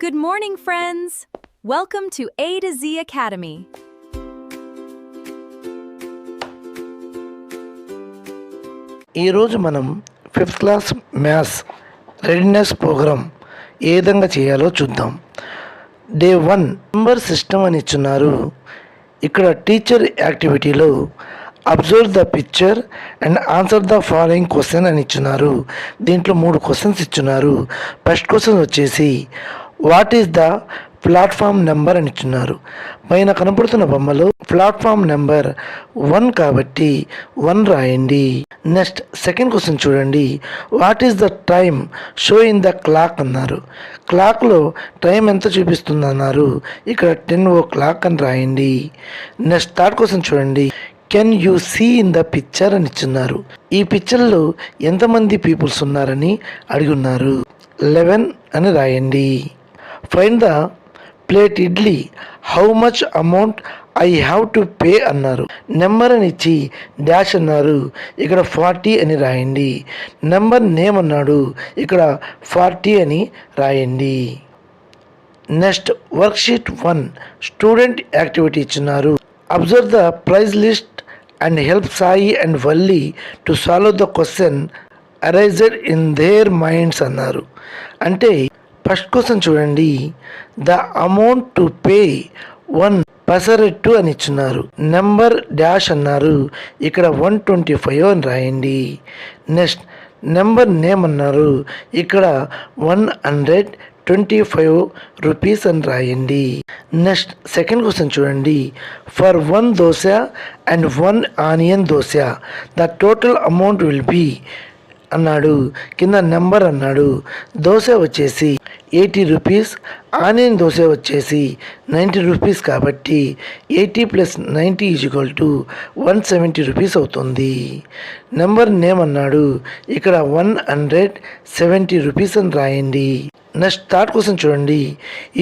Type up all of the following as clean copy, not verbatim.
Good morning, friends! Welcome to A to Z Academy. ఈరోజు మనం 5th class maths readiness programme ఏ విధంగా చేయాలో చూద్దాం. డే 1 నెంబర్ సిస్టమ్ అని ఇచ్చున్నారు. ఇక్కడ టీచర్ యాక్టివిటీలో observe the picture and answer the following question అని ఇచ్చున్నారు. దీంట్లో 3 క్వశ్చన్స్ ఇచ్చున్నారు. ఫస్ట్ క్వశ్చన్ వచ్చేసి what is the platform number అని ఇచ్చున్నారు. పైన కనపడుతున్న బొమ్మలో ప్లాట్ఫామ్ నెంబర్ 1 కాబట్టి 1 రాయండి. నెక్స్ట్ సెకండ్ క్వశ్చన్ చూడండి. What is the time show in the clock అన్నారు. క్లాక్లో టైం ఎంత చూపిస్తుంది అన్నారు. ఇక్కడ 10 o'clock అని రాయండి. నెక్స్ట్ థర్డ్ క్వశ్చన్ చూడండి. Can you see in the picture అని ఇచ్చున్నారు. ఈ పిక్చర్లో ఎంతమంది పీపుల్స్ ఉన్నారని అడిగి ఉన్నారు. 11 అని రాయండి. Find the plate idli how much amount I have to pay అన్నారు. నెంబర్ అని ఇచ్చి డాష్ అన్నారు. ఇక్కడ 40 అని రాయండి. నెంబర్ నేమ్ అన్నాడు. ఇక్కడ 40 అని రాయండి. నెక్స్ట్ వర్క్షీట్ 1 స్టూడెంట్ యాక్టివిటీ ఇచ్చున్నారు. Observe the price list and help Sai and Valli to solve the question arised in their minds అన్నారు. అంటే ఫస్ట్ క్వశ్చన్ చూడండి. The amount to pay 1 pesarattu అని ఇచ్చున్నారు. నెంబర్ డాష్ అన్నారు. ఇక్కడ 125 అని రాయండి. నెక్స్ట్ నెంబర్ నేమ్ అన్నారు. ఇక్కడ 125 రూపీస్ అని రాయండి. నెక్స్ట్ సెకండ్ క్వశ్చన్ చూడండి. For 1 dosa and 1 onion dosa the total amount will be అన్నాడు. కింద నెంబర్ అన్నాడు. దోశ వచ్చేసి 80 రూపీస్, ఆనియన్ దోశ వచ్చేసి 90 రూపీస్ కాబట్టి 80 + 90 = 170 రూపీస్ అవుతుంది. నెంబర్ నేమ్ అన్నాడు. ఇక్కడ 170 రూపీస్ అని రాయండి. నెక్స్ట్ థర్డ్ క్వశ్చన్ చూడండి.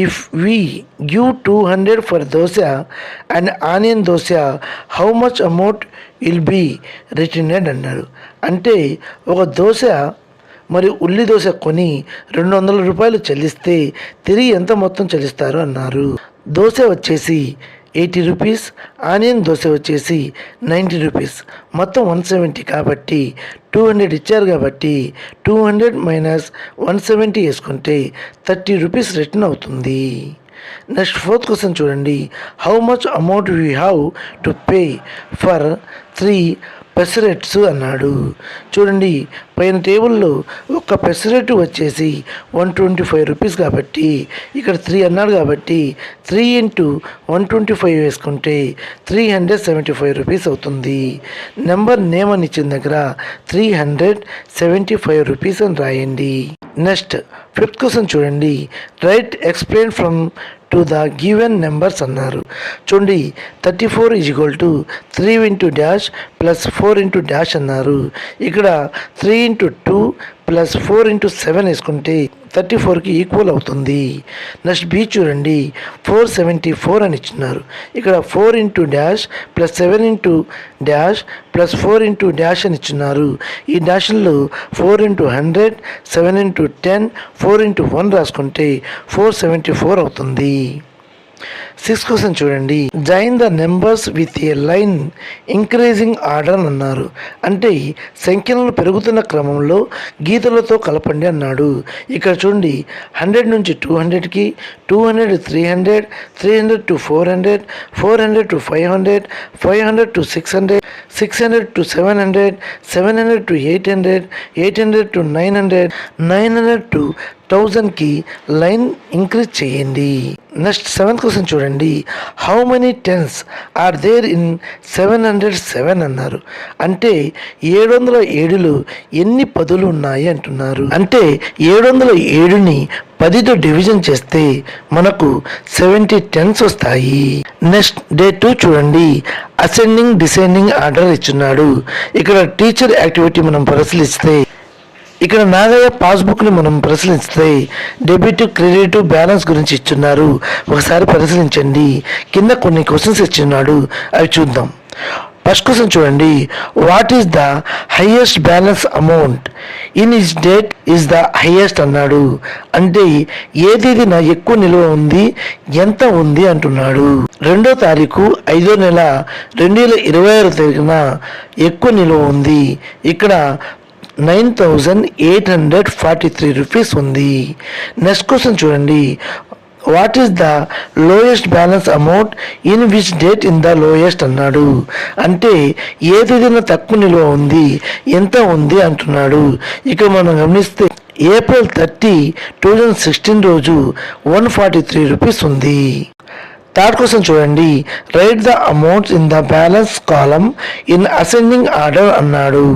If we give 200 for dosa and onion dosa how much amount will be returned అన్నాడు. అంటే ఒక దోశ మరి ఉల్లి దోశ కొని 200 రూపాయలు చెల్లిస్తే తిరిగి ఎంత మొత్తం చెల్లిస్తారు అన్నారు. దోశ వచ్చేసి 80 రూపీస్, ఆనియన్ దోశ వచ్చేసి 90 రూపీస్, మొత్తం 170 కాబట్టి 200 ఇచ్చారు కాబట్టి 200 - 170 వేసుకుంటే 30 రూపీస్ రిటర్న్ అవుతుంది. నెక్స్ట్ ఫోర్త్ క్వశ్చన్ చూడండి. How much amount we have to pay for 3 పెసరెట్స్ అన్నాడు. చూడండి పైన టేబుల్లో ఒక పెసరెట్ వచ్చేసి 125 రూపీస్ కాబట్టి ఇక్కడ 3 అన్నాడు కాబట్టి 3 × 125 వేసుకుంటే 375 రూపీస్ అవుతుంది. నెంబర్ నేమ్ అని ఇచ్చిన దగ్గర 375 రూపీస్ అని రాయండి. నెక్స్ట్ ఫిఫ్త్ క్వశ్చన్ చూడండి. Right explain from to the given numbers అన్నారు. చూడండి 34 = 3 × డాష్ + 4 × డాష్ అన్నారు. ఇక్కడ 3 × 2 + 4 × 7 వేసుకుంటే 34కి ఈక్వల్ అవుతుంది. నెక్స్ట్ బి చూడండి. 474 అని ఇచ్చినారు. ఇక్కడ 4 × డాష్ + 7 × డాష్ + 4 × డాష్ అని ఇచ్చినారు. ఈ డాష్లో 4 × 100, 7 × 10, 4 × 1 రాసుకుంటే 474 అవుతుంది. సిక్స్త్ క్వశ్చన్ చూడండి. Join the numbers with a line increasing order అన్నారు. అంటే సంఖ్యలను పెరుగుతున్న క్రమంలో గీతలతో కలపండి అన్నాడు. ఇక్కడ చూడండి 100 నుంచి 200కి, 200 300, 300 to 400, 400 to 500, 500 to 600, 600 to 700, 700 to 800, 800 to 900, 900 to 1000కి లైన్ ఇంక్రీజ్ చేయండి. నెక్స్ట్ సెవెంత్ క్వశ్చన్ చూడండి. How many tens are there in 707 అన్నారు. అంటే 707లో ఎన్ని పదులు ఉన్నాయి అంటున్నారు. అంటే 707ని 10తో డివిజన్ చేస్తే మనకు 70 టెన్స్ వస్తాయి. నెక్స్ట్ డే 2 చూడండి. అసెండింగ్ డిసెండింగ్ ఆర్డర్ ఇచ్చున్నాడు. ఇక్కడ టీచర్ యాక్టివిటీ మనం పరిశీలిస్తే ఇక్కడ నాగయ్య పాస్బుక్ని మనం పరిశీలిస్తే డెబిట్, క్రెడిట్, బ్యాలెన్స్ గురించి ఇచ్చున్నారు. ఒకసారి పరిశీలించండి. కింద కొన్ని క్వశ్చన్స్ ఇచ్చున్నాడు, అవి చూద్దాం. ఫస్ట్ క్వశ్చన్ చూడండి, what is the highest balance amount in is date is the highest అన్నాడు. అంటే ఏ తేదీన ఎక్కువ నిల్వ ఉంది, ఎంత ఉంది అంటున్నాడు. 2వ తారీఖు 5వ నెల 2026 తారీఖున ఎక్కువ నిల్వ ఉంది. ఇక్కడ 9843 రూపీస్ ఉంది. నెక్స్ట్ క్వశ్చన్ చూడండి, what is the lowest balance amount in which date in the lowest అన్నాడు. అంటే ఏ తేదీన తక్కువ నిల్వ ఉంది, ఎంత ఉంది అంటున్నాడు. ఇక మనం గమనిస్తే ఏప్రిల్ 30, 2016 రోజు 143 రూపీస్ ఉంది. థర్డ్ క్వశ్చన్ చూడండి, write the amounts in the balance column in ascending order అన్నాడు.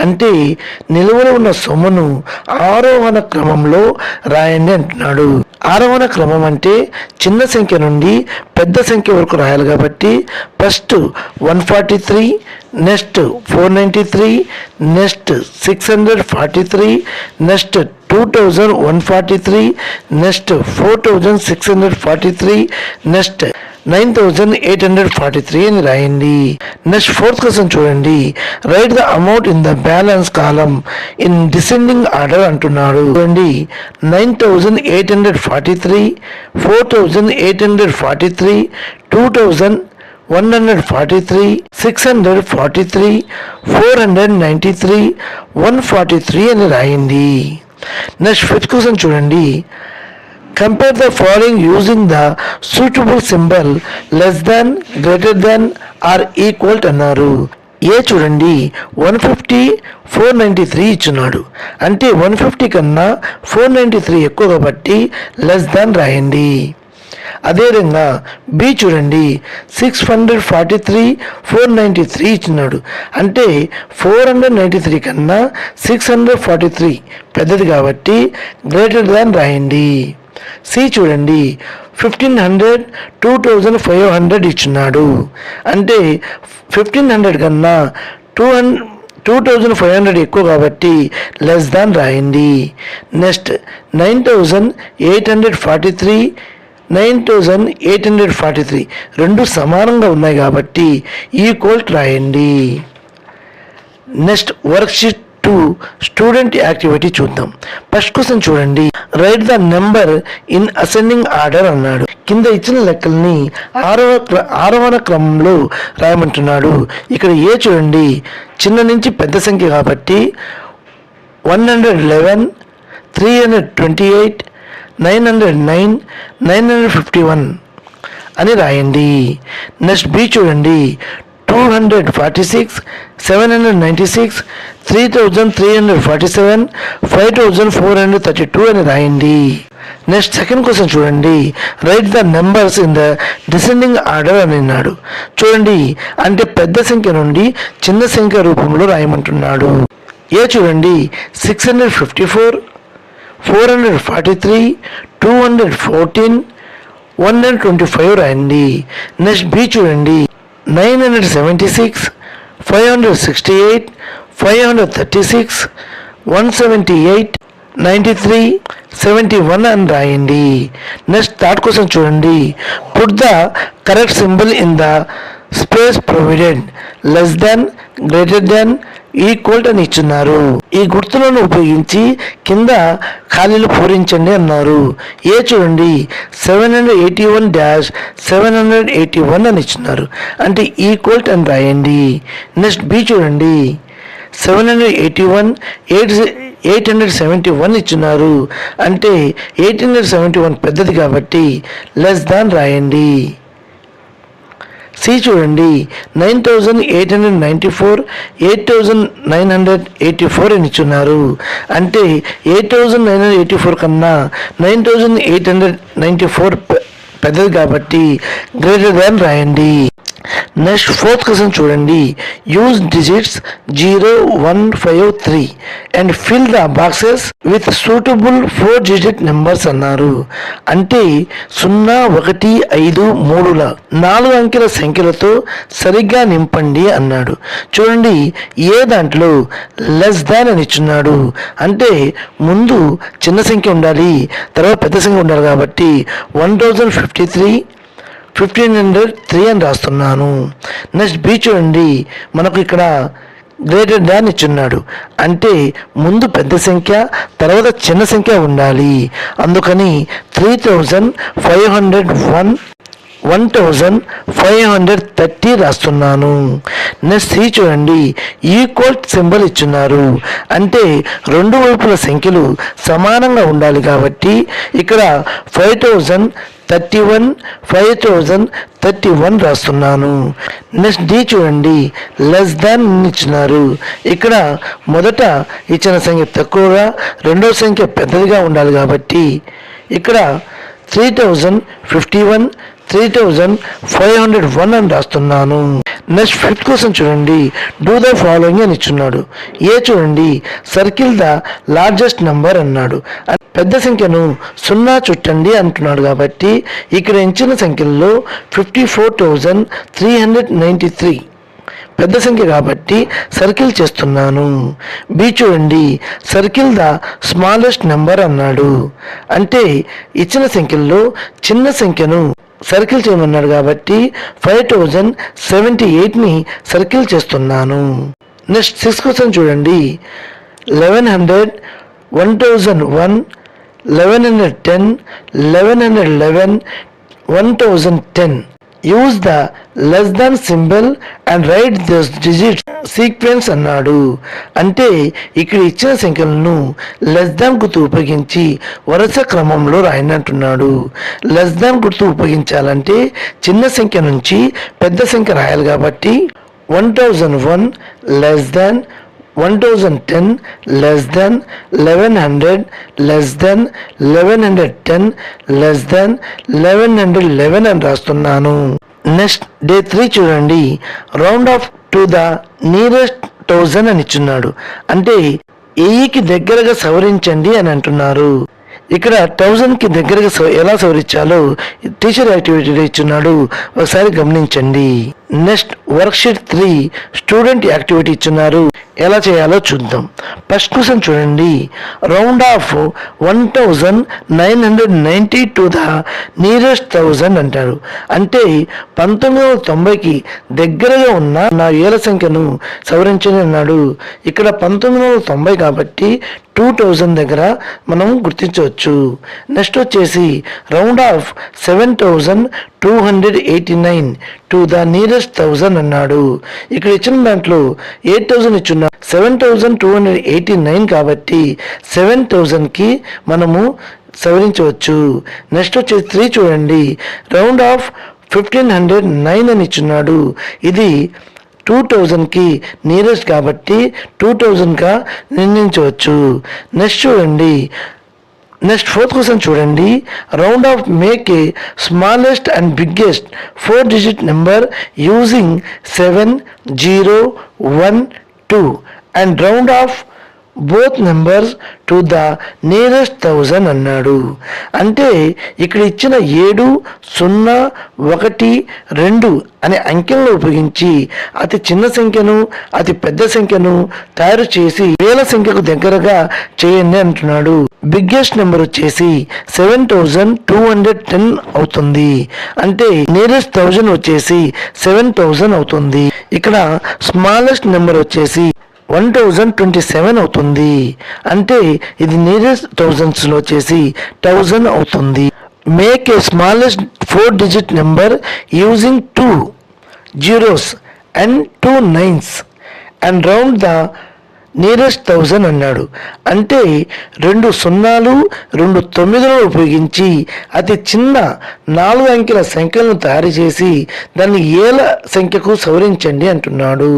అంటే నిలువలో ఉన్న సొమ్మును ఆరోహణ క్రమంలో రాయండి అంటున్నాడు. ఆరోహణ క్రమం అంటే చిన్న సంఖ్య నుండి పెద్ద సంఖ్య వరకు రాయాలి కాబట్టి first 143, next 493, next 643, next 2143, next 4643, next 9843 అని రాయండి. నెక్స్ట్ ఫోర్త్ క్వశ్చన్ చూడండి, write the amount in the balance column in descending order అంటున్నాడు. చూడండి 9843, 4843, 2143, 643, 493, 143 అని రాయండి. నెక్స్ట్ ఫిఫ్త్ క్వశ్చన్ చూడండి, compare the following using the suitable symbol less than, greater than or equal అన్నారు. ఏ చూడండి 150, 493 ఇచ్చున్నాడు. అంటే 150 కన్నా 493 ఎక్కువ కాబట్టి లెస్ దాన్ రాయండి. అదేవిధంగా బి చూడండి 643, 493 ఇచ్చినాడు. అంటే 493 కన్నా 643 పెద్దది కాబట్టి గ్రేటర్ దాన్ రాయండి. సి చూడండి 1500, 2500 ఇచ్చున్నాడు. అంటే 1500 కన్నా 2500 ఎక్కువ కాబట్టి లెస్ దాన్ రాయండి. నెక్స్ట్ 9843, 9843 రెండు సమానంగా ఉన్నాయి కాబట్టి ఈక్వల్ రాయండి. నెక్స్ట్ వర్క్షీట్ 2 స్టూడెంట్ యాక్టివిటీ చూద్దాం. ఫస్ట్ క్వశ్చన్ చూడండి, write the number in ascending order అన్నాడు. కింద ఇచ్చిన లెక్కల్ని ఆరోహణ క్రమంలో రాయమంటున్నాడు. ఇక్కడ ఏ చూడండి చిన్న నుంచి పెద్ద సంఖ్య కాబట్టి 111, 328, 909, 951 అని రాయండి. నెక్స్ట్ బి చూడండి 246, 796, 3347, 5432 అని రాయండి. నెక్స్ట్ సెకండ్ క్వశ్చన్ చూడండి, write the numbers in the descending order అని అన్నాడు. చూడండి అంటే పెద్ద సంఖ్య నుండి చిన్న సంఖ్య రూపంలో రాయమంటున్నాడు. ఏ చూడండి 654, 443, 214, 125 రాయండి. నెక్స్ట్ బి చూడండి 976, 568, 536, 178, 93, 71 అని రాయండి. నెక్స్ట్ థర్డ్ క్వశ్చన్ చూడండి, put the correct symbol in the space provided less than, greater than, equal అని ఇచ్చున్నారు. ఈ గుర్తులను ఉపయోగించి కింద ఖాళీలు పూరించండి అన్నారు. ఏ చూడండి 781-781 అని ఇచ్చున్నారు. అంటే ఈక్వల్ అని రాయండి. నెక్స్ట్ బి చూడండి 781, 871 ఇచ్చున్నారు. అంటే 871 పెద్దది కాబట్టి లెస్ దాన్ రాయండి. సి చూడండి 9894, 8984 అని ఇచ్చున్నారు. అంటే 8984 కన్నా 9894 పెద్దది కాబట్టి గ్రేటర్ దాన్ రాయండి. నెక్స్ట్ ఫోర్త్ క్వశ్చన్ చూడండి, use digits 0, 1, 5, 3 and fill the boxes with suitable 4 digit numbers అన్నారు. అంటే 0, 1, 5, 3ల 4 అంకెల సంఖ్యలతో సరిగ్గా నింపండి అన్నాడు. చూడండి ఏ దాంట్లో లెస్ దాన్ అని ఇచ్చున్నాడు. అంటే ముందు చిన్న సంఖ్య ఉండాలి, తర్వాత పెద్ద సంఖ్య ఉండాలి కాబట్టి 1053, 1503 అని రాస్తున్నాను. నెక్స్ట్ బి చూడండి, మనకు ఇక్కడ గ్రేటర్ దాన్ ఇచ్చున్నాడు. అంటే ముందు పెద్ద సంఖ్య తర్వాత చిన్న సంఖ్య ఉండాలి. అందుకని 3501 1530 రాస్తున్నాను. నెక్స్ట్ సి చూడండి, ఈక్వల్ సింబల్ ఇచ్చున్నారు. అంటే రెండు వైపుల సంఖ్యలు సమానంగా ఉండాలి కాబట్టి ఇక్కడ 5031 రాస్తున్నాను. నెక్స్ట్ డి చూడండి, లెస్ దాన్ ఇచ్చినారు. ఇక్కడ మొదట ఇచ్చిన సంఖ్య తక్కువగా రెండవ సంఖ్య పెద్దదిగా ఉండాలి కాబట్టి ఇక్కడ 3501 అని రాస్తున్నాను. నెక్స్ట్ ఫిఫ్త్ క్వశ్చన్ చూడండి, డూ ద ఫాలోయింగ్ అని ఇచ్చున్నాడు. ఏ చూడండి, సర్కిల్ ద లార్జెస్ట్ నంబర్ అన్నాడు. పెద్ద సంఖ్యను 0 చుట్టండి అంటున్నాడు కాబట్టి ఇక్కడ ఇచ్చిన సంఖ్యల్లో 54,393 పెద్ద సంఖ్య కాబట్టి సర్కిల్ చేస్తున్నాను. బి చూడండి, సర్కిల్ ద స్మాలెస్ట్ నెంబర్ అన్నాడు. అంటే ఇచ్చిన సంఖ్యల్లో చిన్న సంఖ్యను సర్కిల్ చేయమన్నాడు కాబట్టి 5078ని సర్కిల్ చేస్తున్నాను. నెక్స్ట్ 6th క్వశ్చన్ చూడండి, 1100 1001 1110 1111 1010 use the less than symbol and right this digit sequence అన్నాడు. అంటే ఇక్కడ ఇచ్చిన సంఖ్యలను లెస్ దాన్ గుర్తు ఉపయోగించి వరుస క్రమంలో రాయనంటున్నాడు. లెస్ దాన్ గుర్తు ఉపయోగించాలంటే చిన్న సంఖ్య నుంచి పెద్ద సంఖ్య రాయాలి కాబట్టి 1001 less than 1010 less than 1100 less than 1110 less than 1111 అని రాస్తున్నాను. నెక్స్ట్ డే 3 చూడండి, round off to the nearest 1000 అని ఇచ్చున్నాడు. అంటే 1000కి దగ్గరగా సవరించండి అని అంటున్నారు. ఇక్కడ 1000కి దగ్గరగా ఎలా సవరించాలో టీచర్ యాక్టివిటీ ఇచ్చున్నాడు, ఒకసారి గమనించండి. నెక్స్ట్ వర్క్షీట్ 3 స్టూడెంట్ యాక్టివిటీ ఇచ్చున్నారు, ఎలా చేయాలో చూద్దాం. ఫస్ట్ క్వశ్చన్ చూడండి, round of 1990 to the nearest 1000 అంటారు. అంటే 1990కి దగ్గరగా ఉన్న నా ఏళ్ల సంఖ్యను సవరించని అన్నాడు. ఇక్కడ 1990 కాబట్టి 2000 దగ్గర మనం గుర్తించవచ్చు. నెక్స్ట్ వచ్చేసి round of 7289 to the nearest 1000 అన్నాడు. ఇక్కడ ఇచ్చిన దాంట్లో 8000 ఇచ్చున్నా 7289 కాబట్టి 7000కి మనము సవరించవచ్చు. నెక్స్ట్ వచ్చేసి 3 చూడండి, రౌండ్ ఆఫ్ 1509 అని ఇచ్చున్నాడు. ఇది 2000కి నియరెస్ట్ కాబట్టి 2000గా నిర్ణయించవచ్చు. నెక్స్ట్ చూడండి, నెక్స్ట్ 4th క్వశ్చన్ చూడండి, round of make a smallest and biggest 4 digit number using 7 0 1 2 and round of both numbers to the nearest 1000 అన్నాడు. అంటే ఇక్కడ ఇచ్చిన 7 0 1 2 అనే అంకెలను ఉపయోగించి అతి చిన్న సంఖ్యను అతి పెద్ద సంఖ్యను తయారు చేసి వేల సంఖ్యకు దగ్గరగా చేయండి అంటున్నాడు. బిగ్గెస్ట్ నెంబర్ వచ్చేసి 7210 అవుతుంది. అంటే నియరెస్ట్ 1000 వచ్చేసి 7000 అవుతుంది. ఇక్కడ స్మాలెస్ట్ నెంబర్ వచ్చేసి 1027 అవుతుంది. అంటే ఇది నియరెస్ట్ 1000లో వచ్చేసి 1000 అవుతుంది. Make a smallest 4 digit number using 2 zeros and 2 9s and round the nearest 1000 అన్నాడు. అంటే 2 0లు 2 9లను ఉపయోగించి అతి చిన్న 4 అంకెల సంఖ్యలను తయారు చేసి దాన్ని ఏల సంఖ్యకు సవరించండి అంటున్నాడు.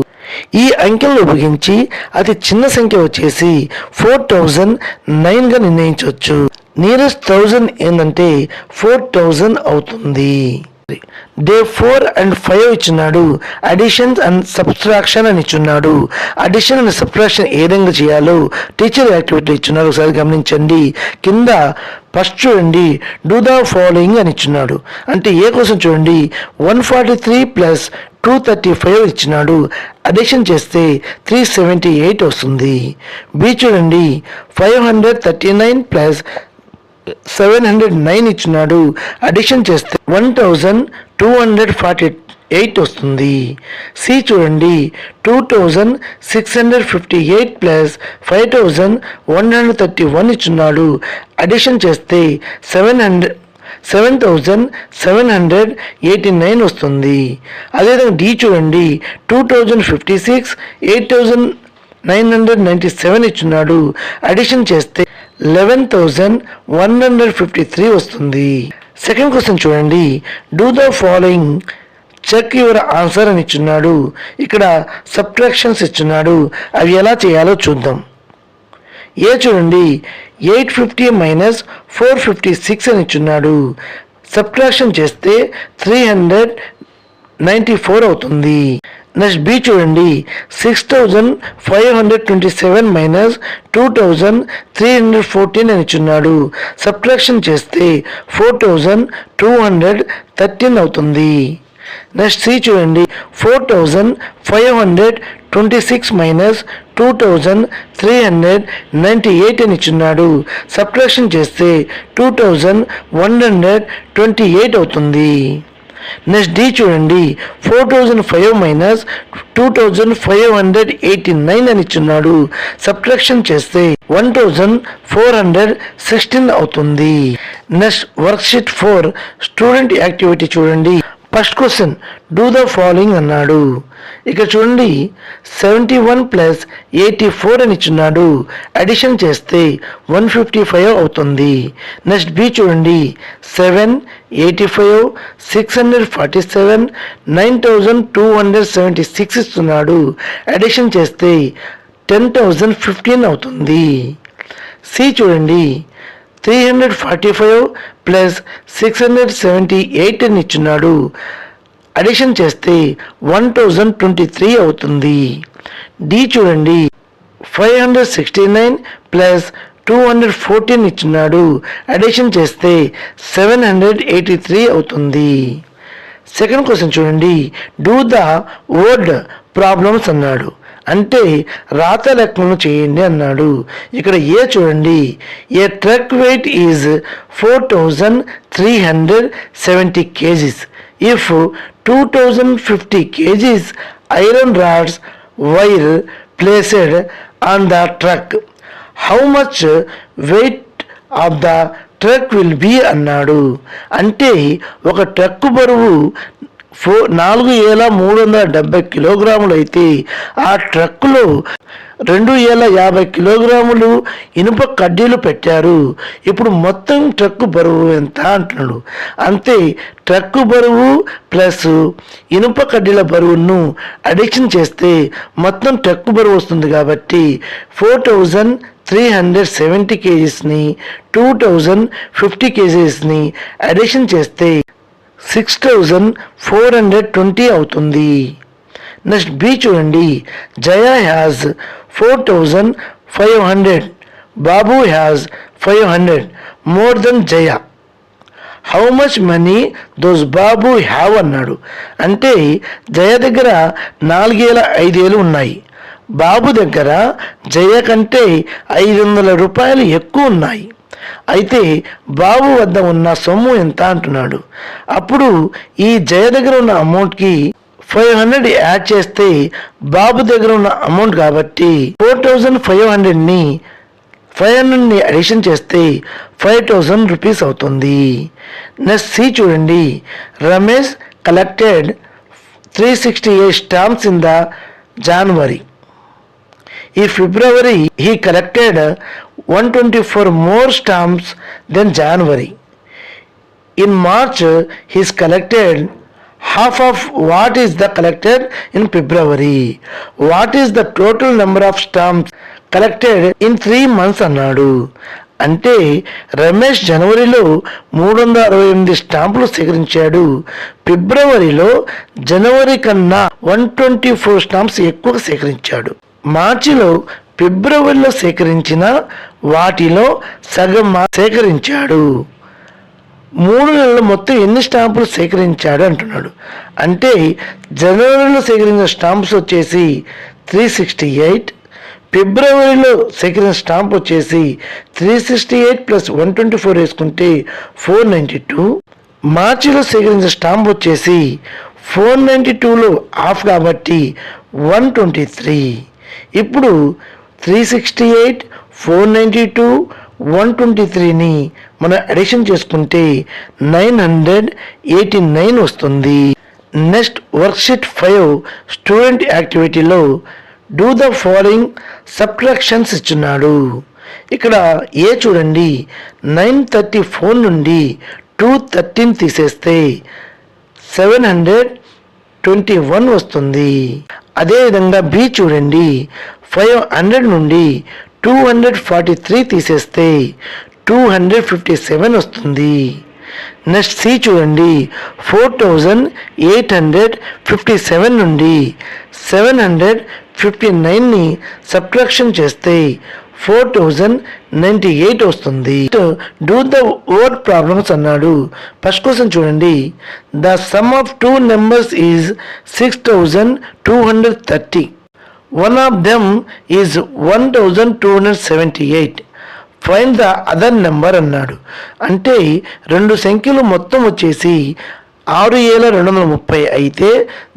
ఈ అంకెలను ఉపయోగించి అతి చిన్న సంఖ్య వచ్చేసి 4009గా నిర్ణయించవచ్చు. నియరెస్ట్ 1000 ఏంటంటే 4000 అవుతుంది. డే 4 and 5 ఇచ్చున్నాడు, అడిషన్ అండ్ సబ్ట్రాక్షన్ అని ఇచ్చున్నాడు. అడిషన్ అండ్ సబ్ట్రాక్షన్ ఏ విధంగా చేయాలో టీచర్ యాక్టివిటీ ఇచ్చున్నారు, ఒకసారి గమనించండి. కింద ఫస్ట్ చూడండి, డూ ద ఫాలోయింగ్ అని ఇచ్చున్నాడు. అంటే ఏ కోసం చూడండి, 143 ప్లస్ 235 ఇచ్చినాడు. అడిషన్ చేస్తే 378 వస్తుంది. బి చూడండి, 539 ప్లస్ 709 ఇచ్చినాడు. అడిషన్ చేస్తే 1248 వస్తుంది. సి చూడండి 2658 ప్లస్ 5131 ఇచ్చున్నాడు. అడిషన్ చేస్తే 7789 వస్తుంది. అదేవిధంగా డి చూడండి 2056 8997 ఇచ్చున్నాడు. అడిషన్ చేస్తే 11153 వస్తుంది. సెకండ్ క్వశ్చన్ చూడండి, do the following check your answer అని ఇచ్చున్నాడు. ఇక్కడ సబ్ట్రాక్షన్స్ ఇచ్చున్నాడు. అవి ఎలా చేయాలో చూద్దాం. ఏ చూడండి 850 మైనస్ 456 అని ఇచ్చున్నాడు. సబ్ట్రాక్షన్ చేస్తే 394 అవుతుంది. నెక్స్ట్ బి చూడండి 6527 మైనస్ 2314 అని ఇచ్చున్నాడు. సబ్ట్రాక్షన్ చేస్తే 4213 అవుతుంది. నెక్స్ట్ సి చూడండి 4526 మైనస్ 2398 అని ఇచ్చున్నాడు. సబ్ట్రాక్షన్ చేస్తే 2128 అవుతుంది. నెక్స్ట్ డి చూడండి 4005 మైనస్ 2589 అని ఇచ్చున్నాడు. సబ్ట్రాక్షన్ చేస్తే 1416 అవుతుంది. నెక్స్ట్ వర్క్షీట్ 4 స్టూడెంట్ యాక్టివిటీ చూడండి. First question do the following అన్నాడు. ఇక్కడ చూడండి 71 ప్లస్ 84 అని ఇచ్చున్నాడు. అడిషన్ చేస్తే 155 అవుతుంది. నెక్స్ట్ బి చూడండి 7 85 647 9276 ఇస్తున్నాడు. అడిషన్ చేస్తే 10015 అవుతుంది. సి చూడండి 345 ప్లస్ 678 అని ఇచ్చున్నాడు. అడిషన్ చేస్తే 1023 అవుతుంది. డి చూడండి 569 ప్లస్ 214 ఇచ్చున్నాడు. అడిషన్ చేస్తే 783 అవుతుంది. సెకండ్ క్వశ్చన్ చూడండి, డూ ద వర్డ్ ప్రాబ్లమ్స్ అన్నాడు. అంటే రాత లెక్కలను చేయండి అన్నాడు. ఇక్కడ ఏ చూడండి a truck weight is 4370 kgs. If 2050 kgs iron rods were placed on the truck, how much weight of the truck will be అన్నాడు. అంటే ఒక ట్రక్ బరువు 4370 కిలోగ్రాములు అయితే ఆ ట్రక్కులో 2050 కిలోగ్రాములు ఇనుప కడ్డీలు పెట్టారు. ఇప్పుడు మొత్తం ట్రక్కు బరువు ఎంత అంటున్నాడు. అంతే ట్రక్కు బరువు ప్లస్ ఇనుప కడ్డీల బరువును అడిషన్ చేస్తే మొత్తం ట్రక్కు బరువు వస్తుంది. కాబట్టి 4370 kgsని 2050 kgsని అడిషన్ చేస్తే 6420 అవుతుంది. నెక్స్ట్ బి చూడండి Jaya has 4500, Babu has 500 more than Jaya, how much money does Babu have అన్నాడు. అంటే జయ దగ్గర 4500 ఉన్నాయి, బాబు దగ్గర జయ కంటే 500 రూపాయలు ఎక్కువ ఉన్నాయి. అయితే బాబు వద్ద ఉన్న సొమ్ము ఎంత అంటున్నాడు. అప్పుడు ఈ జయ దగ్గర ఉన్న అమౌంట్కి 500 యాడ్ చేస్తే బాబు దగ్గర ఉన్న అమౌంట్ కాబట్టి 4500ని 500ని అడిషన్ చేస్తే 5000 రూపీస్ అవుతుంది. నెక్స్ట్ సి చూడండి Ramesh collected 368 stamps in the January. In February he collected 124 more stamps than January. In March he is collected half of what is the collected in February. What is the total number of stamps collected in 3 months అన్నాడు. అంటే రమేష్ జనవరిలో 368 స్టాంపులు సేకరించాడు. ఫిబ్రవరిలో జనవరి కన్నా 124 stamps ఎక్కువ సేకరించాడు. మార్చిలో ఫిబ్రవరిలో సేకరించిన వాటిలో సగం సేకరించాడు. 3 నెలలు మొత్తం ఎన్ని స్టాంపులు సేకరించాడు అంటున్నాడు. అంటే జనవరిలో సేకరించిన స్టాంప్స్ వచ్చేసి 368, ఫిబ్రవరిలో సేకరించిన స్టాంప్ వచ్చేసి 368 ప్లస్ 124 వేసుకుంటే 492. మార్చిలో సేకరించిన స్టాంప్ వచ్చేసి 492లో హాఫ్ కాబట్టి 123. ఇప్పుడు 368, 492, 123ని మనం అడిషన్ చేసుకుంటే 989 వస్తుంది. నెక్స్ట్ వర్క్షీట్ 5 స్టూడెంట్ యాక్టివిటీలో డూ ద ఫాలోయింగ్ సబ్ట్రాక్షన్స్ ఇచ్చున్నాడు. ఇక్కడ ఏ చూడండి, 934 నుండి 213 తీసేస్తే 721 వస్తుంది. అదేవిధంగా బి చూడండి, 500 నుండి 243 తీసేస్తే 257 వస్తుంది. నెక్స్ట్ సి చూడండి, 4857 నుండి 759ని సబ్ట్రాక్షన్ చేస్తే 4098 వస్తుంది. డూ ద వర్డ్ ప్రాబ్లమ్స్ అన్నాడు. ఫస్ట్ క్వశ్చన్ చూడండి, the sum of 2 numbers is 6230. One of them is 1278. Find the other number అన్నాడు. అంటే రెండు సంఖ్యలు మొత్తం వచ్చేసి 6230 అయితే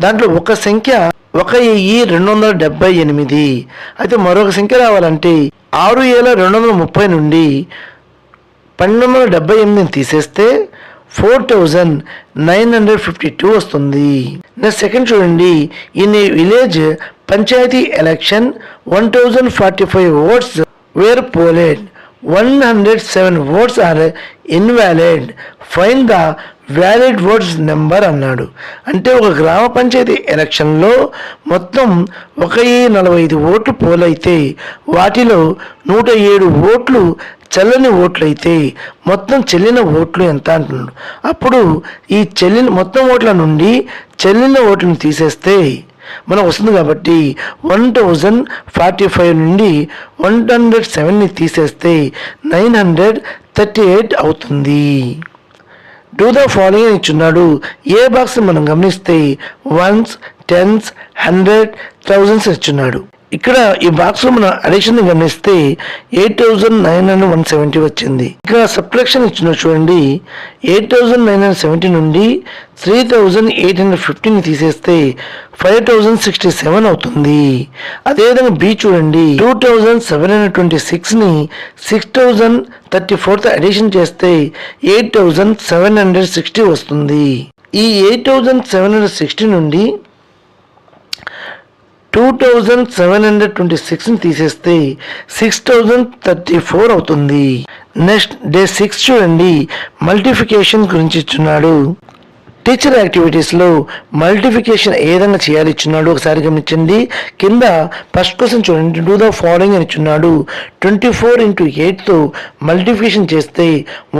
దాంట్లో ఒక సంఖ్య 1278. అయితే మరొక సంఖ్య రావాలంటే 6230 నుండి 1278 తీసేస్తే 4952 వస్తుంది. నెక్స్ట్ సెకండ్ చూడండి, in a village panchayat election 1045 votes were polled. 107 votes are invalid. Find the valid votes number అన్నాడు. అంటే ఒక గ్రామ పంచాయతీ ఎలక్షన్లో మొత్తం 1045 ఓట్లు పోలైతే వాటిలో 107 ఓట్లు చెల్లని ఓట్లు అయితే మొత్తం చెల్లిన ఓట్లు ఎంత అంటున్నాడు. అప్పుడు ఈ మొత్తం ఓట్ల నుండి చెల్లిన ఓట్లను తీసేస్తే మనకు వస్తుంది. కాబట్టి 1045 నుండి 107ని తీసేస్తే 938 అవుతుంది. డూ ద ఫాలోయింగ్ అని ఇచ్చున్నాడు. ఏ బాక్స్ మనం గమనిస్తే 1s, 10s, 100, 1000s ఇచ్చున్నాడు. ఇక్కడ ఈ బాక్స్లో మనం అడిషన్ గమనిస్తే 8970 వచ్చింది. ఇక్కడ సబ్ట్రాక్షన్ ఇచ్చిన చూడండి, 8970 నుండి 3815ని తీసేస్తే 5067 అవుతుంది. అదేవిధంగా బి చూడండి, 2726ని 6034తో అడిషన్ చేస్తే 8760 వస్తుంది. ఈ 8760 నుండి 2726ని తీసేస్తే 6034 అవుతుంది. నెక్స్ట్ డే 6 చూడండి, మల్టిఫికేషన్ గురించి ఇచ్చున్నాడు. టీచర్ యాక్టివిటీస్లో మల్టిఫికేషన్ ఏ విధంగా చేయాలి ఇచ్చున్నాడు ఒకసారి గమనించండి. కింద ఫస్ట్ క్వశ్చన్ చూడండి, డూ ద ఫాలోయింగ్ అని ఇచ్చున్నాడు. 24 into 8తో మల్టిఫికేషన్ చేస్తే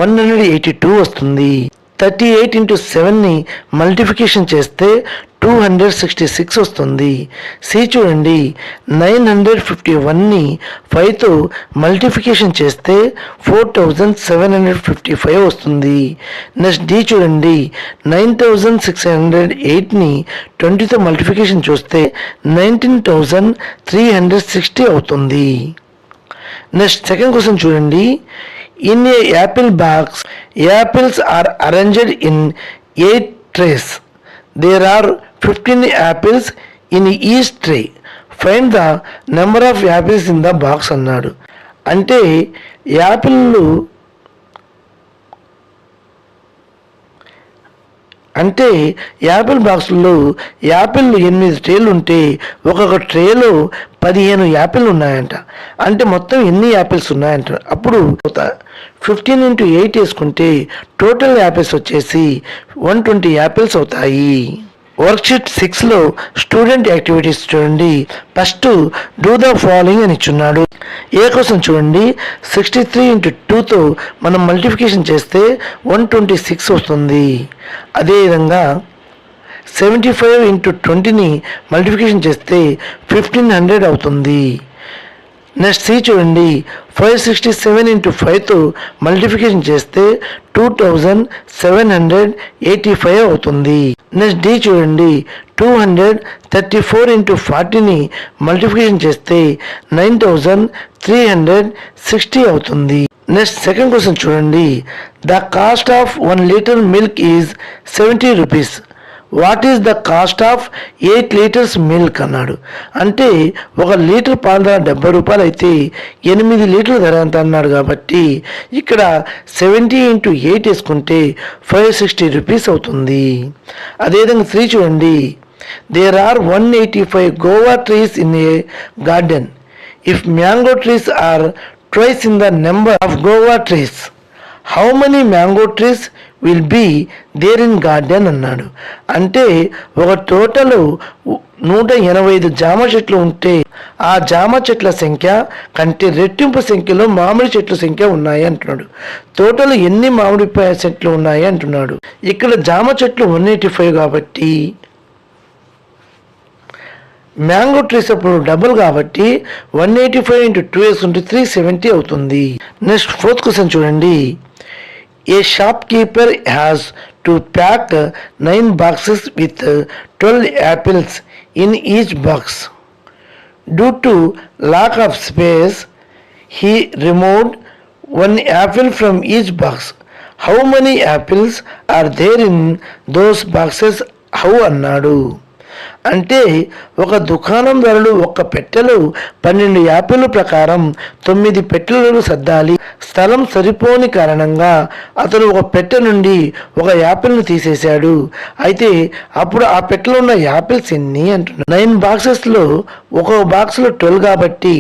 182 వస్తుంది. 38 into 7ని మల్టిఫికేషన్ చేస్తే 266 వస్తుంది. సి చూడండి, 951ని 5తో మల్టిఫికేషన్ చేస్తే 4755 వస్తుంది. నెక్స్ట్ డి చూడండి, 9608ని 20తో మల్టిఫికేషన్ చేస్తే 19360 అవుతుంది. నెక్స్ట్ సెకండ్ క్వశ్చన్ చూడండి, in a apple box apples are arranged in 8 trays. There are 15 apples in each tray. Find the number of apples in the box అన్నాడు. అంటే Apple బాక్స్లో Apple 8 ట్రేలు ఉంటే ఒక్కొక్క ట్రేలో 15 Apple ఉన్నాయంట. అంటే మొత్తం ఎన్ని యాపిల్స్ ఉన్నాయంట. అప్పుడు 15 into 8 వేసుకుంటే టోటల్ యాపిల్స్ వచ్చేసి 120 యాపిల్స్ అవుతాయి. వర్క్షీట్ 6లో స్టూడెంట్ యాక్టివిటీస్ చూడండి. ఫస్ట్ డూ ద ఫాలోయింగ్ అని ఇచ్చున్నాడు. ఏ కోసం చూడండి, 63 into 2తో మనం మల్టిఫికేషన్ చేస్తే 126 వస్తుంది. అదేవిధంగా 75 into 20ని మల్టిఫికేషన్ చేస్తే 1500 అవుతుంది. నెక్స్ట్ సి చూడండి 567 ఇంటూ 5తో మల్టిప్లికేషన్ చేస్తే 2785 అవుతుంది. నెక్స్ట్ డి చూడండి 234 ఇంటూ 40ని మల్టిప్లికేషన్ చేస్తే 9360 అవుతుంది. నెక్స్ట్ సెకండ్ క్వశ్చన్ చూడండి, the cost of 1 litre milk is 70 rupees. What is the cost of 8 litres milk అన్నాడు. అంటే 1 లీటర్ పాల ధర 70 రూపాయలు అయితే 8 లీటర్ల ధర ఎంత అన్నాడు. కాబట్టి ఇక్కడ 70 ఇంటూ 8 వేసుకుంటే 560 రూపీస్ అవుతుంది. అదేవిధంగా 3 చూడండి, there are 185 guava trees in a garden. If mango trees are twice in the number of Goa trees, how many mango trees will be there in garden అన్నాడు. అంటే ఒక టోటల్ 185 జామ చెట్లు ఉంటే ఆ జామ చెట్ల సంఖ్య కంటే రెట్టింపు సంఖ్యలో మామిడి చెట్ల సంఖ్య ఉన్నాయి అంటున్నాడు. టోటల్ ఎన్ని మామిడి చెట్లు ఉన్నాయి అంటున్నాడు. ఇక్కడ జామ చెట్లు 185 కాబట్టి మ్యాంగో ట్రీస్ అప్పుడు డబుల్ కాబట్టి 185 ఇంటూ 2 వేసుకుంటే 370 అవుతుంది. నెక్స్ట్ ఫోర్త్ క్వశ్చన్ చూడండి, a shopkeeper has to pack 9 boxes with 12 apples in each box. Due to lack of space he removed 1 apple from each box. How many apples are there in those boxes how అన్నాడు. అంటే ఒక దుకాణందారుడు ఒక పెట్టెలో 12 Apple ప్రకారం 9 పెట్టెలను సర్దాలి. స్థలం సరిపోని కారణంగా అతను ఒక పెట్టె నుండి 1 యాపిల్ను తీసేశాడు. అయితే అప్పుడు ఆ పెట్టెలో ఉన్న యాపిల్స్ ఎన్ని అంటున్నాడు. 9 బాక్సెస్లో ఒక బాక్స్లో 12 కాబట్టి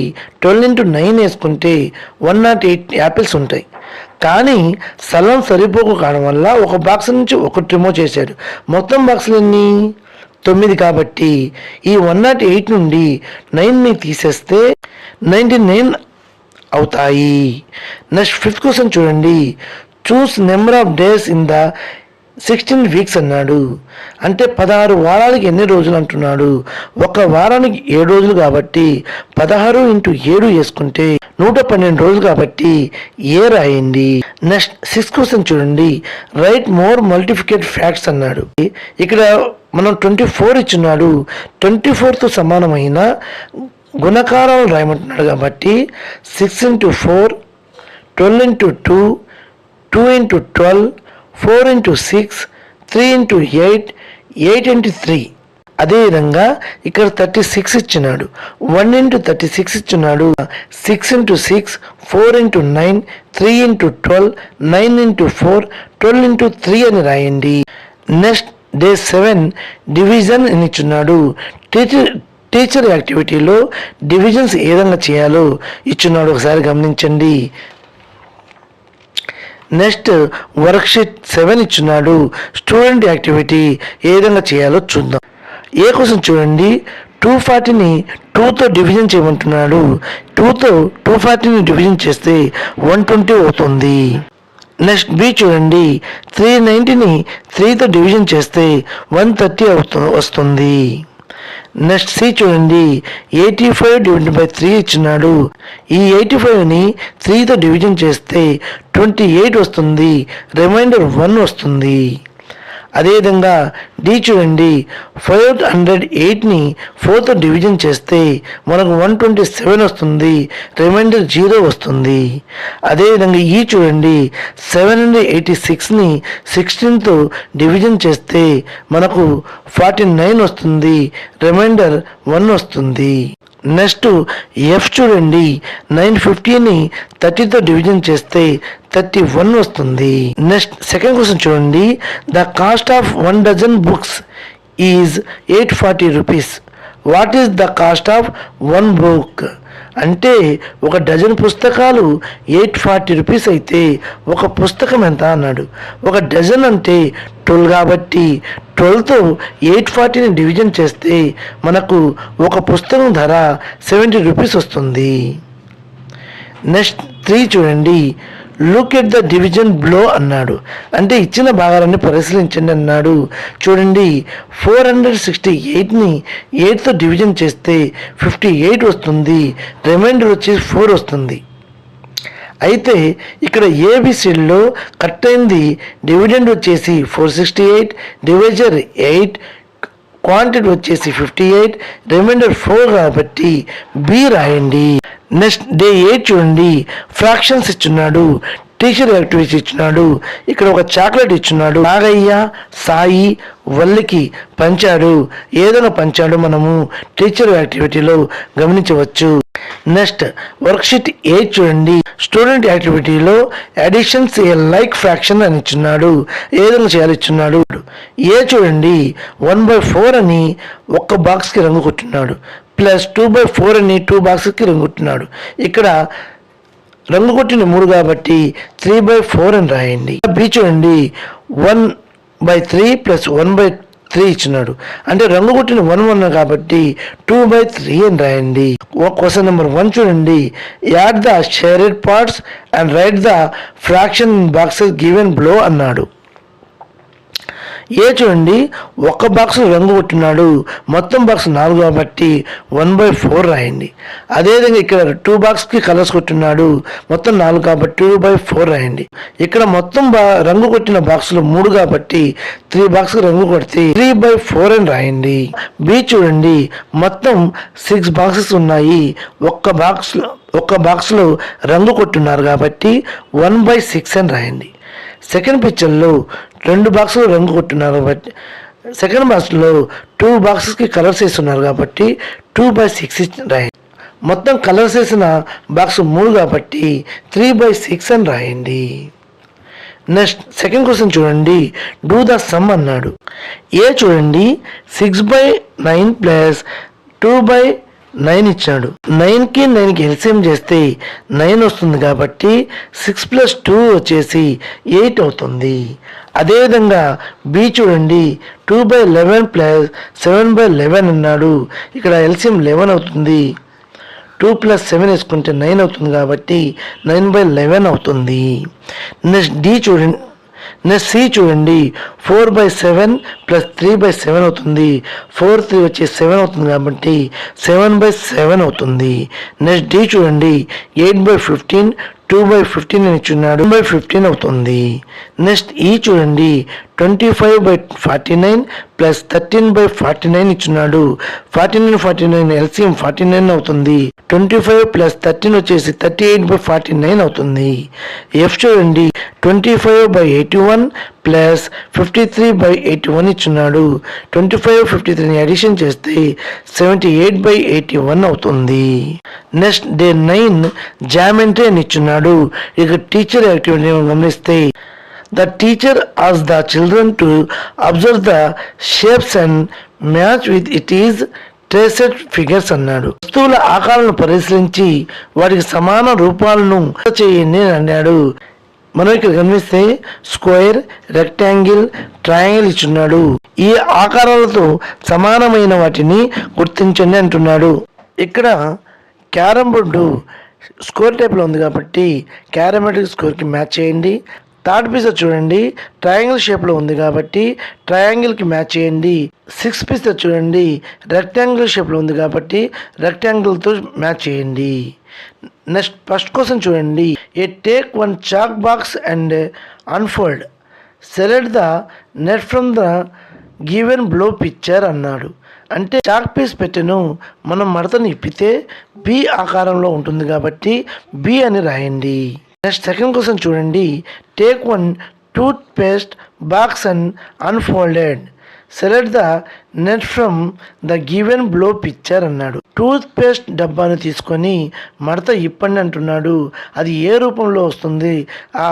12 ఇంటూ 9 వేసుకుంటే 108 యాపిల్స్ ఉంటాయి. కానీ స్థలం సరిపోక కావడం వల్ల ఒక బాక్స్ నుంచి 1 రిమూవ్ చేశాడు. మొత్తం బాక్సులు ఎన్ని? 9 కాబట్టి ఈ 108 నుండి 9ని తీసేస్తే 99 అవుతాయి. నెక్స్ట్ ఫిఫ్త్ క్వశ్చన్ చూడండి, choose number of days in the 16 weeks అన్నాడు. అంటే 16 వారాలకి ఎన్ని రోజులు అంటున్నాడు. ఒక వారానికి 7 రోజులు కాబట్టి 16 ఇంటూ 7 వేసుకుంటే 112 రోజులు కాబట్టి ఏ రాయండి. నెక్స్ట్ 6th క్వశ్చన్ చూడండి, రైట్ మోర్ మల్టిప్లికేట్ ఫ్యాక్ట్స్ అన్నాడు. ఇక్కడ మనం 24 ఇచ్చున్నాడు. 24తో సమానమైన గుణకారాలు రాయమంటున్నాడు కాబట్టి 6 into 4, 12 into 2, 2 into 12, 4 into 6, 3 into 8, 8 into 3. అదేవిధంగా ఇక్కడ 36 ఇచ్చినాడు. 1 ఇంటూ 36 ఇచ్చినాడు. 6 into 6, 4 into 9, 3 into 12, 9 into 4, 12 into 3 అని రాయండి. నెక్స్ట్ డే 7 డివిజన్ అని ఇచ్చున్నాడు. టీచర్ యాక్టివిటీలో డివిజన్స్ ఏ విధంగా చేయాలో ఇచ్చున్నాడు, ఒకసారి గమనించండి. Next worksheet 7 ఇచ్చున్నాడు. స్టూడెంట్ యాక్టివిటీ ఏ విధంగా చేయాలో చూద్దాం. ఏ క్వశ్చన్ చూడండి, 240ని 2తో డివిజన్ చేయమంటున్నాడు. 2తో 240ని డివిజన్ చేస్తే 120 అవుతుంది. నెక్స్ట్ బి చూడండి, 390ని 3తో డివిజన్ చేస్తే 130 వస్తుంది. నెక్స్ట్ సి చూడండి, 85 డివైడెడ్ బై 3 ఇచ్చినాడు. ఈ 85ని 3తో డివిజన్ చేస్తే 28 వస్తుంది. రిమైండర్ 1 వస్తుంది. అదేవిధంగా డి చూడండి, 508ని 4తో డివిజన్ చేస్తే మనకు 127 వస్తుంది. రిమైండర్ 0 వస్తుంది. అదేవిధంగా ఈ చూడండి, 786ని 16తో డివిజన్ చేస్తే మనకు 49 వస్తుంది. రిమైండర్ 1 వస్తుంది. నెక్స్ట్ ఎఫ్ చూడండి, 950ని 30తో డివిజన్ చేస్తే 31 వస్తుంది. నెక్స్ట్ సెకండ్ క్వశ్చన్ చూడండి, the cost of 1 dozen books is 840 rupees. What is the cost of 1 book. అంటే 1 డజన్ పుస్తకాలు 840 రూపీస్ అయితే ఒక పుస్తకం ఎంత అన్నాడు. 1 డజన్ అంటే 12 కాబట్టి 12తో 840ని డివిజన్ చేస్తే మనకు ఒక పుస్తకం ధర 70 రూపీస్ వస్తుంది. నెక్స్ట్ 3 చూడండి, look at the division blow అన్నాడు. అంటే ఇచ్చిన భాగాలన్నీ పరిశీలించండి అన్నాడు. చూడండి 468ని 8తో డివిజన్ చేస్తే 58 వస్తుంది. రిమైండర్ వచ్చేసి 4 వస్తుంది. అయితే ఇక్కడ ఏబిసిలో కట్ అయింది డివిడెండ్ వచ్చేసి 468, డివైజర్ 8, క్వాంటిటీ వచ్చేసి 58, రిమైండర్ 4 కాబట్టి బి రాయండి. నెక్స్ట్ డే 8 చూడండి, ఫ్రాక్షన్స్ ఇచ్చున్నాడు, టీచర్ యాక్టివిటీస్ ఇచ్చున్నాడు. ఇక్కడ ఒక చాక్లెట్ ఇచ్చున్నాడు. నాగయ్య సాయి వల్లికి పంచాడు. ఏదైనా పంచాడు మనము టీచర్ యాక్టివిటీలో గమనించవచ్చు. నెక్స్ట్ వర్క్షీట్ 8 చూడండి, స్టూడెంట్ యాక్టివిటీలో అడిషన్స్ ఏ లైక్ ఫ్రాక్షన్ అని ఇచ్చున్నాడు. ఏదైనా చేయాలి ఇచ్చున్నాడు. ఏ చూడండి 1/4 అని ఒక్క బాక్స్కి రంగు కొట్టున్నాడు, ప్లస్ 2/4 అని 2 బాక్స్కి రంగు కొట్టున్నాడు. ఇక్కడ రంగు కొట్టిన 3 కాబట్టి 3/4 అని రాయండి. బి చూడండి 1/3 ప్లస్ 1/3 ఇచ్చినాడు. అంటే రంగు కొట్టిన 1 కాబట్టి 2/3 అని రాయండి. క్వశ్చన్ నెంబర్ 1 చూడండి, add the shaded parts and write the fraction in boxes given below అన్నాడు. ఏ చూడండి ఒక్క బాక్స్ రంగు కొట్టినాడు, మొత్తం బాక్స్ 4 కాబట్టి 1/4 రాయండి. అదేవిధంగా ఇక్కడ 2 బాక్స్కి కలర్స్ కొట్టున్నాడు, మొత్తం 4 కాబట్టి 2/4 రాయండి. ఇక్కడ మొత్తం రంగు కొట్టిన బాక్సులు 3 కాబట్టి 3 బాక్స్కి రంగు కొడితే 3/4 అని రాయండి. బి చూడండి మొత్తం 6 బాక్సెస్ ఉన్నాయి, ఒక్క బాక్స్లో రంగు కొట్టున్నారు కాబట్టి 1/6 అని రాయండి. సెకండ్ పిక్చర్లో 2 బాక్సులు రంగు కొట్టున్నారు కాబట్టి సెకండ్ బాక్స్లో 2 బాక్సెస్కి కలర్స్ వేస్తున్నారు కాబట్టి 2/6 రాయండి. మొత్తం కలర్స్ వేసిన బాక్స్ 3 కాబట్టి 3/6 అని రాయండి. నెక్స్ట్ సెకండ్ క్వశ్చన్ చూడండి, డూ ద సమ్ అన్నాడు. ఏ చూడండి 6/9 ప్లస్ 2/9 ఇచ్చాడు. 9కి 9కి ఎల్సిఎం చేస్తే 9 వస్తుంది కాబట్టి 6 + 2 వచ్చేసి 8 అవుతుంది. అదేవిధంగా బి చూడండి 2/11 ప్లస్ 7/11 అన్నాడు. ఇక్కడ ఎల్సిఎం 11 అవుతుంది. 2 + 7 వేసుకుంటే 9 అవుతుంది కాబట్టి 9/11 అవుతుంది. నెక్స్ట్ డి చూడండి, నెక్స్ట్ సి చూడండి 4/7 ప్లస్ 3/7 అవుతుంది. 4 3 వచ్చి 7 అవుతుంది కాబట్టి 7/7 అవుతుంది. నెక్స్ట్ డి చూడండి 8/15 2/15 అని ఇచ్చున్నాడు, 2/15 అవుతుంది. నెక్స్ట్ ఈ చూడండి 25/49 ప్లస్ 13/49 ఇచ్చున్నాడు. 49 ఎల్సిఎం 49 అవుతుంది. 25 ప్లస్ 13 వచ్చేసి 38/49 అవుతుంది. ఎఫ్ చూడండి 25/81 ప్లస్ 53/81 ఇచ్చున్నాడు. 25 53 అడిషన్ చేస్తే 78/81 అవుతుంది. నెక్స్ట్ డే 9 జామెంట్రీ అని ఇచ్చున్నాడు. ఇక టీచర్ యాక్టివిటీ గమనిస్తే the teacher asked the children to observe the shapes and match with it is traced figures అన్నాడు. వస్తువుల ఆకారాలను పరిశీలించి వాటికి సమాన రూపాలను చేయండి అని అన్నాడు. మనం ఇక్కడ గమనిస్తే స్క్వేర్, రెక్టాంగిల్, ట్రయాంగిల్ ఇచ్చున్నాడు. ఈ ఆకారాలతో సమానమైన వాటిని గుర్తించండి అంటున్నాడు. ఇక్కడ క్యారమ్ బోర్డు స్కోర్ టైప్లో ఉంది కాబట్టి క్యారమెటిక్ స్కోర్కి మ్యాచ్ చేయండి. థర్డ్ పీస్ చూడండి ట్రయాంగిల్ షేప్లో ఉంది కాబట్టి ట్రయాంగిల్కి మ్యాచ్ చేయండి. 6th పీస్ చూడండి రెక్టాంగిల్ షేప్లో ఉంది కాబట్టి రెక్టాంగిల్తో మ్యాచ్ చేయండి. నెక్స్ట్ ఫస్ట్ క్వశ్చన్ చూడండి, A take 1 chalk box and unfold select the net from the given below picture అన్నాడు. అంటే చాక్ పీస్ పెట్టెను మనం మడతను ఇప్పితే బి ఆకారంలో ఉంటుంది కాబట్టి బి అని రాయండి. నెక్స్ట్ సెకండ్ క్వశ్చన్ చూడండి, take 1 toothpaste box and unfolded select the net from the given below picture అన్నాడు. టూత్ పేస్ట్ డబ్బాను తీసుకొని మడత ఇప్పండి అంటున్నాడు. అది ఏ రూపంలో వస్తుంది ఆ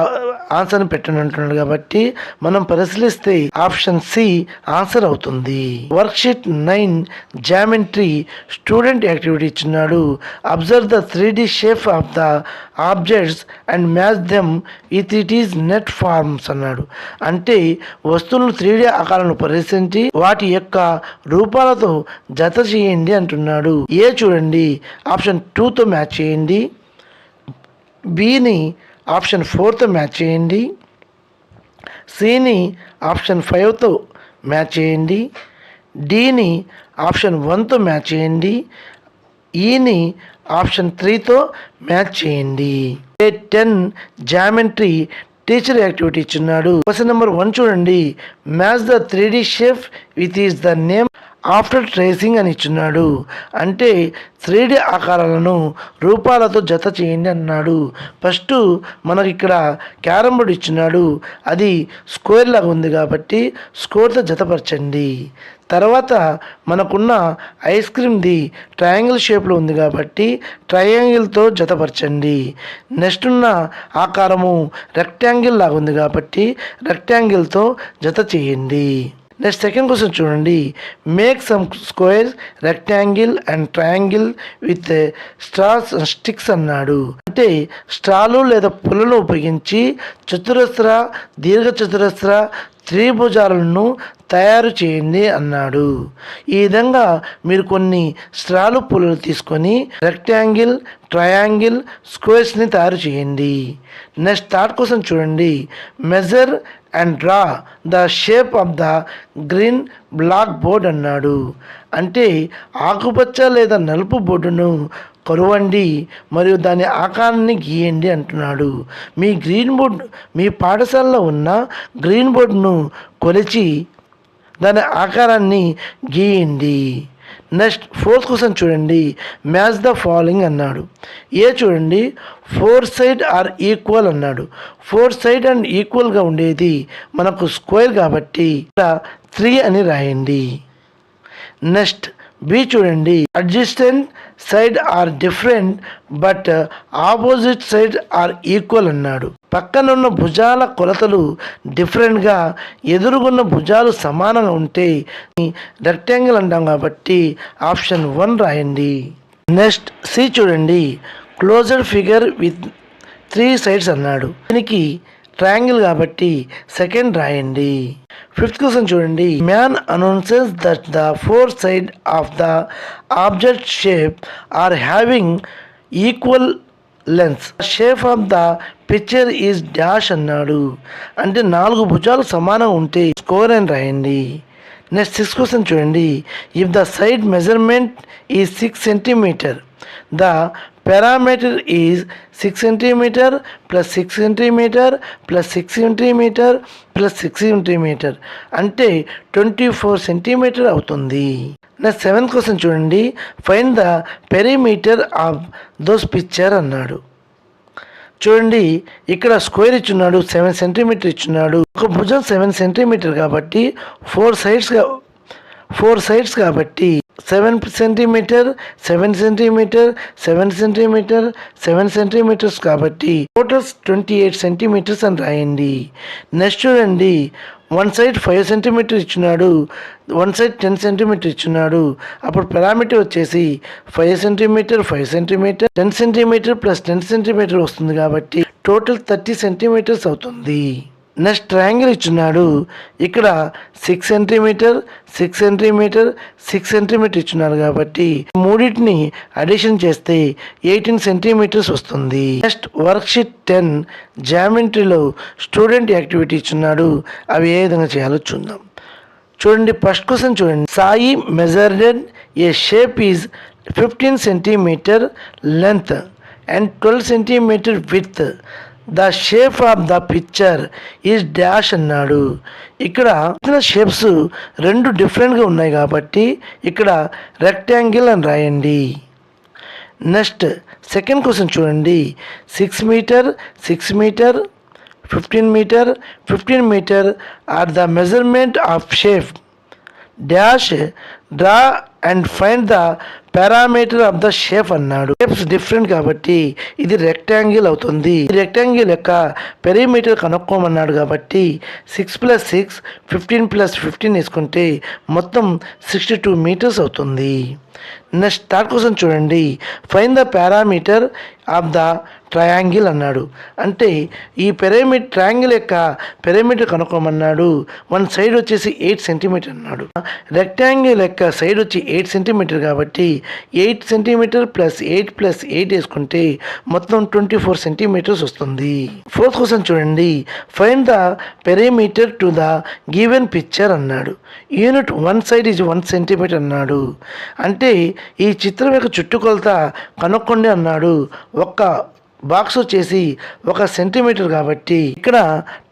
ఆన్సర్ని పెట్టండి అంటున్నాడు కాబట్టి మనం పరిశీలిస్తే ఆప్షన్ సి ఆన్సర్ అవుతుంది. వర్క్షీట్ 9 జామెట్రీ స్టూడెంట్ యాక్టివిటీ ఇచ్చినాడు. Observe the 3D shape of the objects and match them with it is net forms అన్నాడు. అంటే వస్తువులను 3D ఆకారాలను పరిశీలించి వాటి యొక్క రూపాలతో జత చేయండి అంటున్నాడు. ఏ చూడండి ఆప్షన్ 2తో మ్యాచ్ చేయండి, బిని ఆప్షన్ 4తో మ్యాచ్ చేయండి. సిని ఆప్షన్ 5తో మ్యాచ్ చేయండి. డిని ఆప్షన్ 1తో మ్యాచ్ చేయండి. ఈని ఆప్షన్ 3తో మ్యాచ్ చేయండి. 10 జామెట్రీ టీచర్ యాక్టివిటీ ఇచ్చున్నాడు. క్వశ్చన్ నెంబర్ 1 చూడండి. Match the 3D shape with its the name after tracing అని ఇచ్చున్నాడు. అంటే 3D ఆకారాలను రూపాలతో జత చేయండి అన్నాడు. ఫస్ట్ మనకి ఇక్కడ క్యారమ్ బోర్డ్ ఇచ్చున్నాడు. అది స్క్వేర్ లాగా ఉంది కాబట్టి స్క్వేర్తో జతపరచండి. తర్వాత మనకున్న ఐస్ క్రీమ్ది ట్రయాంగిల్ షేప్లో ఉంది కాబట్టి ట్రయాంగిల్తో జతపరచండి. నెక్స్ట్ ఉన్న ఆకారము రెక్టాంగిల్ లాగా ఉంది కాబట్టి రెక్టాంగిల్తో జత చేయండి. నెక్స్ట్ సెకండ్ క్వశ్చన్ చూడండి. Make some squares rectangle and triangle with straws sticks అన్నాడు. అంటే స్ట్రాలు లేదా పుల్లను ఉపయోగించి చతురస్ర, దీర్ఘ చతురస్ర, త్రిభుజాలను తయారు చేయండి అన్నాడు. ఈ విధంగా మీరు కొన్ని స్ట్రాలు పుల్లలు తీసుకొని రెక్టాంగిల్, ట్రయాంగిల్, స్క్వేర్స్ని తయారు చేయండి. నెక్స్ట్ థర్డ్ క్వశ్చన్ చూడండి. Measure and draw the shape of the green black board అన్నాడు. అంటే ఆకుపచ్చ లేదా నలుపు బోర్డును కొలవండి మరియు దాని ఆకారాన్ని గీయండి అంటున్నాడు. మీ పాఠశాలలో ఉన్న గ్రీన్ బోర్డును కొలిచి దాని ఆకారాన్ని గీయండి. నెక్స్ట్ ఫోర్త్ క్వశ్చన్ చూడండి. మ్యాచ్ ద ఫాలోయింగ్ అన్నాడు. చూడండి 4 సైడ్ ఆర్ ఈక్వల్ అన్నాడు. 4 సైడ్ అండ్ ఈక్వల్గా ఉండేది మనకు స్క్వేర్ కాబట్టి ఇక్కడ 3 అని రాయండి. నెక్స్ట్ బి చూడండి. Adjacent side are different but opposite side are equal అన్నాడు. పక్కనున్న భుజాల కొలతలు డిఫరెంట్గా, ఎదురుగున్న భుజాలు సమానంగా ఉంటే రెక్టాంగిల్ అంటాం కాబట్టి ఆప్షన్ 1 రాయండి. నెక్స్ట్ సి చూడండి. క్లోజ్డ్ ఫిగర్ విత్ 3 సైడ్స్ అన్నాడు. దీనికి ట్రయాంగిల్ కాబట్టి సెకండ్ రాయండి. ఫిఫ్త్ క్వశ్చన్ చూడండి. Man announces that the 4 side of the object shape are having equal lengths. Shape of the picture is dash అన్నాడు. అంటే 4 భుజాలు సమానంగా ఉంటే స్కోర్ అని రాయండి. నెక్స్ట్ 6th క్వశ్చన్ చూడండి. If the side measurement is 6 centimetre the parameter is 6 cm plus 6 cm plus 6 cm plus 6 cm అంటే 24 centimetre అవుతుంది. నెక్స్ట్ 7th క్వశ్చన్ చూడండి. Find the perimeter of those picture అన్నాడు. చూడండి ఇక్కడ స్క్వేర్ ఇచ్చున్నాడు, 7 సెంటీమీటర్ ఇచ్చున్నాడు. ఒక భుజం 7 centimetre కాబట్టి 4 సైడ్స్ కాబట్టి 7 సెంటీమీటర్ 7 సెంటీమీటర్ 7 సెంటీమీటర్ 7 సెంటీమీటర్స్ కాబట్టి టోటల్ 28 సెంటీమీటర్స్ అని రాయండి. నెక్స్ట్ చూడండి. 1 సైడ్ 5 సెంటీమీటర్ ఇచ్చున్నాడు, 1 సైడ్ 10 సెంటీమీటర్ ఇచ్చున్నాడు. అప్పుడు పారామీటర్ వచ్చేసి 5 centimetre 5 centimetre 10 centimetre plus 10 centimetre వస్తుంది కాబట్టి టోటల్ 30 సెంటీమీటర్స్ అవుతుంది. నెక్స్ట్ ట్రయాంగిల్ ఇచ్చున్నాడు. ఇక్కడ 6 సెంటీమీటర్ 6 సెంటీమీటర్ 6 సెంటీమీటర్ ఇచ్చున్నారు కాబట్టి మూడింటిని అడిషన్ చేస్తే 18 సెంటీమీటర్స్ వస్తుంది. నెక్స్ట్ వర్క్షీట్ 10 జామెట్రీలో స్టూడెంట్ యాక్టివిటీ ఇచ్చున్నాడు. అవి ఏ విధంగా చేయాలో చూద్దాం. చూడండి ఫస్ట్ క్వశ్చన్ చూడండి. Sai measured a shape is 15 centimetre length and 12 centimetre width. The shape of the picture is dash అన్నాడు. ఇక్కడ షేప్స్ 2 డిఫరెంట్గా ఉన్నాయి కాబట్టి ఇక్కడ రెక్టాంగిల్ అని రాయండి. నెక్స్ట్ సెకండ్ క్వశ్చన్ చూడండి. 6 metre 6 metre 15 metre are the measurement of shape dash draw and find the parameter of the shape అన్నాడు. షేప్స్ డిఫరెంట్ కాబట్టి ఇది రెక్టాంగిల్ అవుతుంది. ఈ రెక్టాంగిల్ యొక్క పెరిమీటర్ కనుక్కోమన్నాడు కాబట్టి 6 + 6 15 + 15 వేసుకుంటే మొత్తం 62 మీటర్స్ అవుతుంది. నెక్స్ట్ థర్డ్ క్వశ్చన్ చూడండి. Find the parameter of the triangle అన్నాడు. అంటే ఈ ట్రయాంగిల్ యొక్క పెరామీటర్ కనుక్కోమన్నాడు. వన్ సైడ్ వచ్చేసి 8 సెంటీమీటర్ అన్నాడు. రెక్టాంగిల్ యొక్క సైడ్ వచ్చి 8 సెంటీమీటర్ కాబట్టి 8 సెంటీమీటర్ ప్లస్ 8 వేసుకుంటే మొత్తం 24 సెంటీమీటర్స్ వస్తుంది. ఫోర్త్ క్వశ్చన్ చూడండి. Find the perimeter to the given picture అన్నాడు. Unit one side is 1 centimetre అన్నాడు. అంటే ఈ చిత్రం యొక్క చుట్టుకొలత కనుక్కోండి అన్నాడు. ఒక్క బాక్స్ వచ్చేసి 1 సెంటీమీటర్ కాబట్టి ఇక్కడ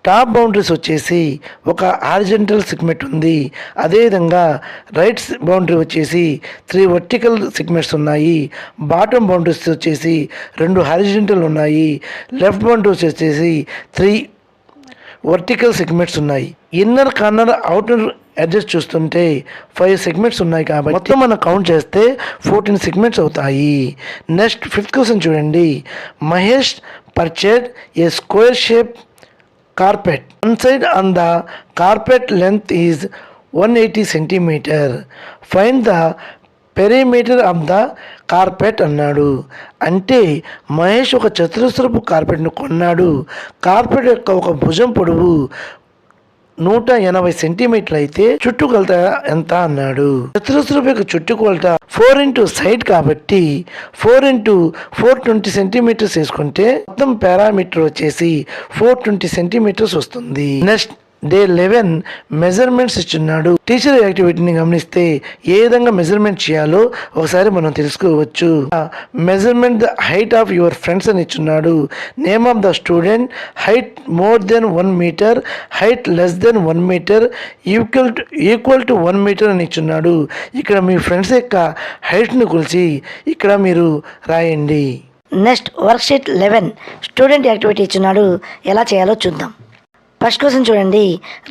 టాప్ బౌండరీస్ వచ్చేసి ఒక హారిజంటల్ సెగ్మెంట్ ఉంది. అదేవిధంగా రైట్ బౌండరీ వచ్చేసి 3 వర్టికల్ సెగ్మెంట్స్ ఉన్నాయి. బాటమ్ బౌండరీస్ వచ్చేసి 2 హారిజంటల్ ఉన్నాయి. లెఫ్ట్ బౌండరీస్ వచ్చేసి 3 వర్టికల్ సెగ్మెంట్స్ ఉన్నాయి. ఇన్నర్ కార్నర్ అవుటర్ అడ్జస్ట్ చూస్తుంటే 5 సెగ్మెంట్స్ ఉన్నాయి కాబట్టి మొత్తం మనం కౌంట్ చేస్తే 14 సెగ్మెంట్స్ అవుతాయి. నెక్స్ట్ ఫిఫ్త్ క్వశ్చన్ చూడండి. Mahesh purchased a square shape carpet. One side on the carpet length is 180 centimetre. Find the perimeter of the carpet అన్నాడు. అంటే మహేష్ ఒక చతురస్రపు కార్పెట్ను కొన్నాడు. కార్పెట్ యొక్క ఒక భుజం పొడవు 180 సెంటీమీటర్లు అయితే చుట్టుకొలత ఎంత అన్నాడు. చతురస్రపు యొక్క చుట్టుకొలత 4 ఇంటూ సైడ్ కాబట్టి 4 ఇంటూ 420 సెంటీమీటర్స్ వేసుకుంటే మొత్తం పారామీటర్ వచ్చేసి 420 సెంటీమీటర్స్ వస్తుంది. నెక్స్ట్ డే 11 మెజర్మెంట్స్ ఇచ్చున్నాడు. టీచర్ యాక్టివిటీని గమనిస్తే ఏ విధంగా మెజర్మెంట్ చేయాలో ఒకసారి మనం తెలుసుకోవచ్చు. Measurement the height of your friends అని ఇచ్చున్నాడు. Name of the student, height more than 1 metre, height less than 1 metre, equal to 1 metre అని ఇచ్చున్నాడు. ఇక్కడ మీ ఫ్రెండ్స్ యొక్క హైట్ని కొలిచి ఇక్కడ మీరు రాయండి. నెక్స్ట్ వర్క్షీట్ 11 స్టూడెంట్ యాక్టివిటీ ఇచ్చున్నాడు. ఎలా చేయాలో చూద్దాం. ఫస్ట్ క్వశ్చన్ చూడండి.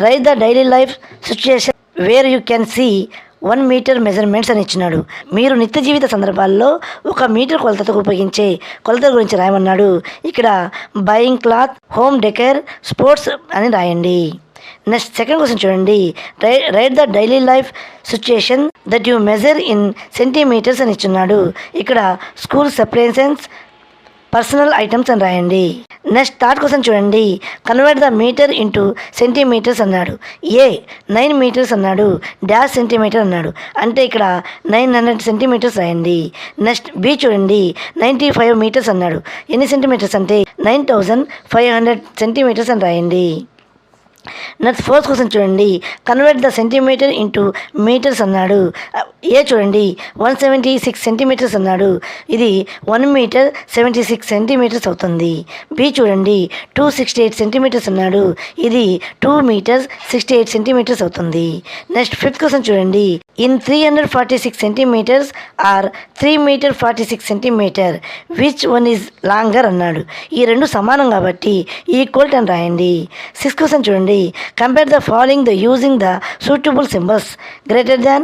Write the daily life situation where you can see 1 metre measurements అని ఇచ్చినాడు. మీరు నిత్య జీవిత సందర్భాల్లో 1 మీటర్ కొలతకు ఉపయోగించే కొలత గురించి రాయమన్నాడు. ఇక్కడ buying cloth, home decor, sports అని రాయండి. నెక్స్ట్ సెకండ్ క్వశ్చన్ చూడండి. Write the daily life situation that you measure in centimetres అని ఇచ్చున్నాడు. ఇక్కడ స్కూల్స్ అప్లయన్సెస్, పర్సనల్ ఐటమ్స్ అని రాయండి. నెక్స్ట్ థర్డ్ క్వశ్చన్ చూడండి. Convert the metre into centimetres అన్నాడు. 9 మీటర్స్ అన్నాడు. డాష్ సెంటీమీటర్ అన్నాడు. అంటే ఇక్కడ 900 సెంటీమీటర్స్ రాయండి. నెక్స్ట్ బి చూడండి. 95 మీటర్స్ అన్నాడు. ఎన్ని సెంటీమీటర్స్ అంటే 9500 సెంటీమీటర్స్ అని రాయండి. నెక్స్ట్ ఫోర్త్ క్వశ్చన్ చూడండి. Convert the centimetre into metres అన్నాడు. ఏ చూడండి 176 సెంటీమీటర్స్ అన్నాడు. ఇది 1 మీటర్ 76 సెంటీమీటర్స్ అవుతుంది. బి చూడండి 268 సెంటీమీటర్స్ అన్నాడు. ఇది 2 మీటర్స్ 68 సెంటీమీటర్స్ అవుతుంది. నెక్స్ట్ ఫిఫ్త్ క్వశ్చన్ చూడండి. In 346 centimetres or 3 metre 46 centimetre which one is longer అన్నాడు. ఈ రెండు సమానం కాబట్టి ఈక్వల్ అని రాయండి. సిక్స్త్ క్వశ్చన్ చూడండి. Compare the following the using the suitable symbols greater than,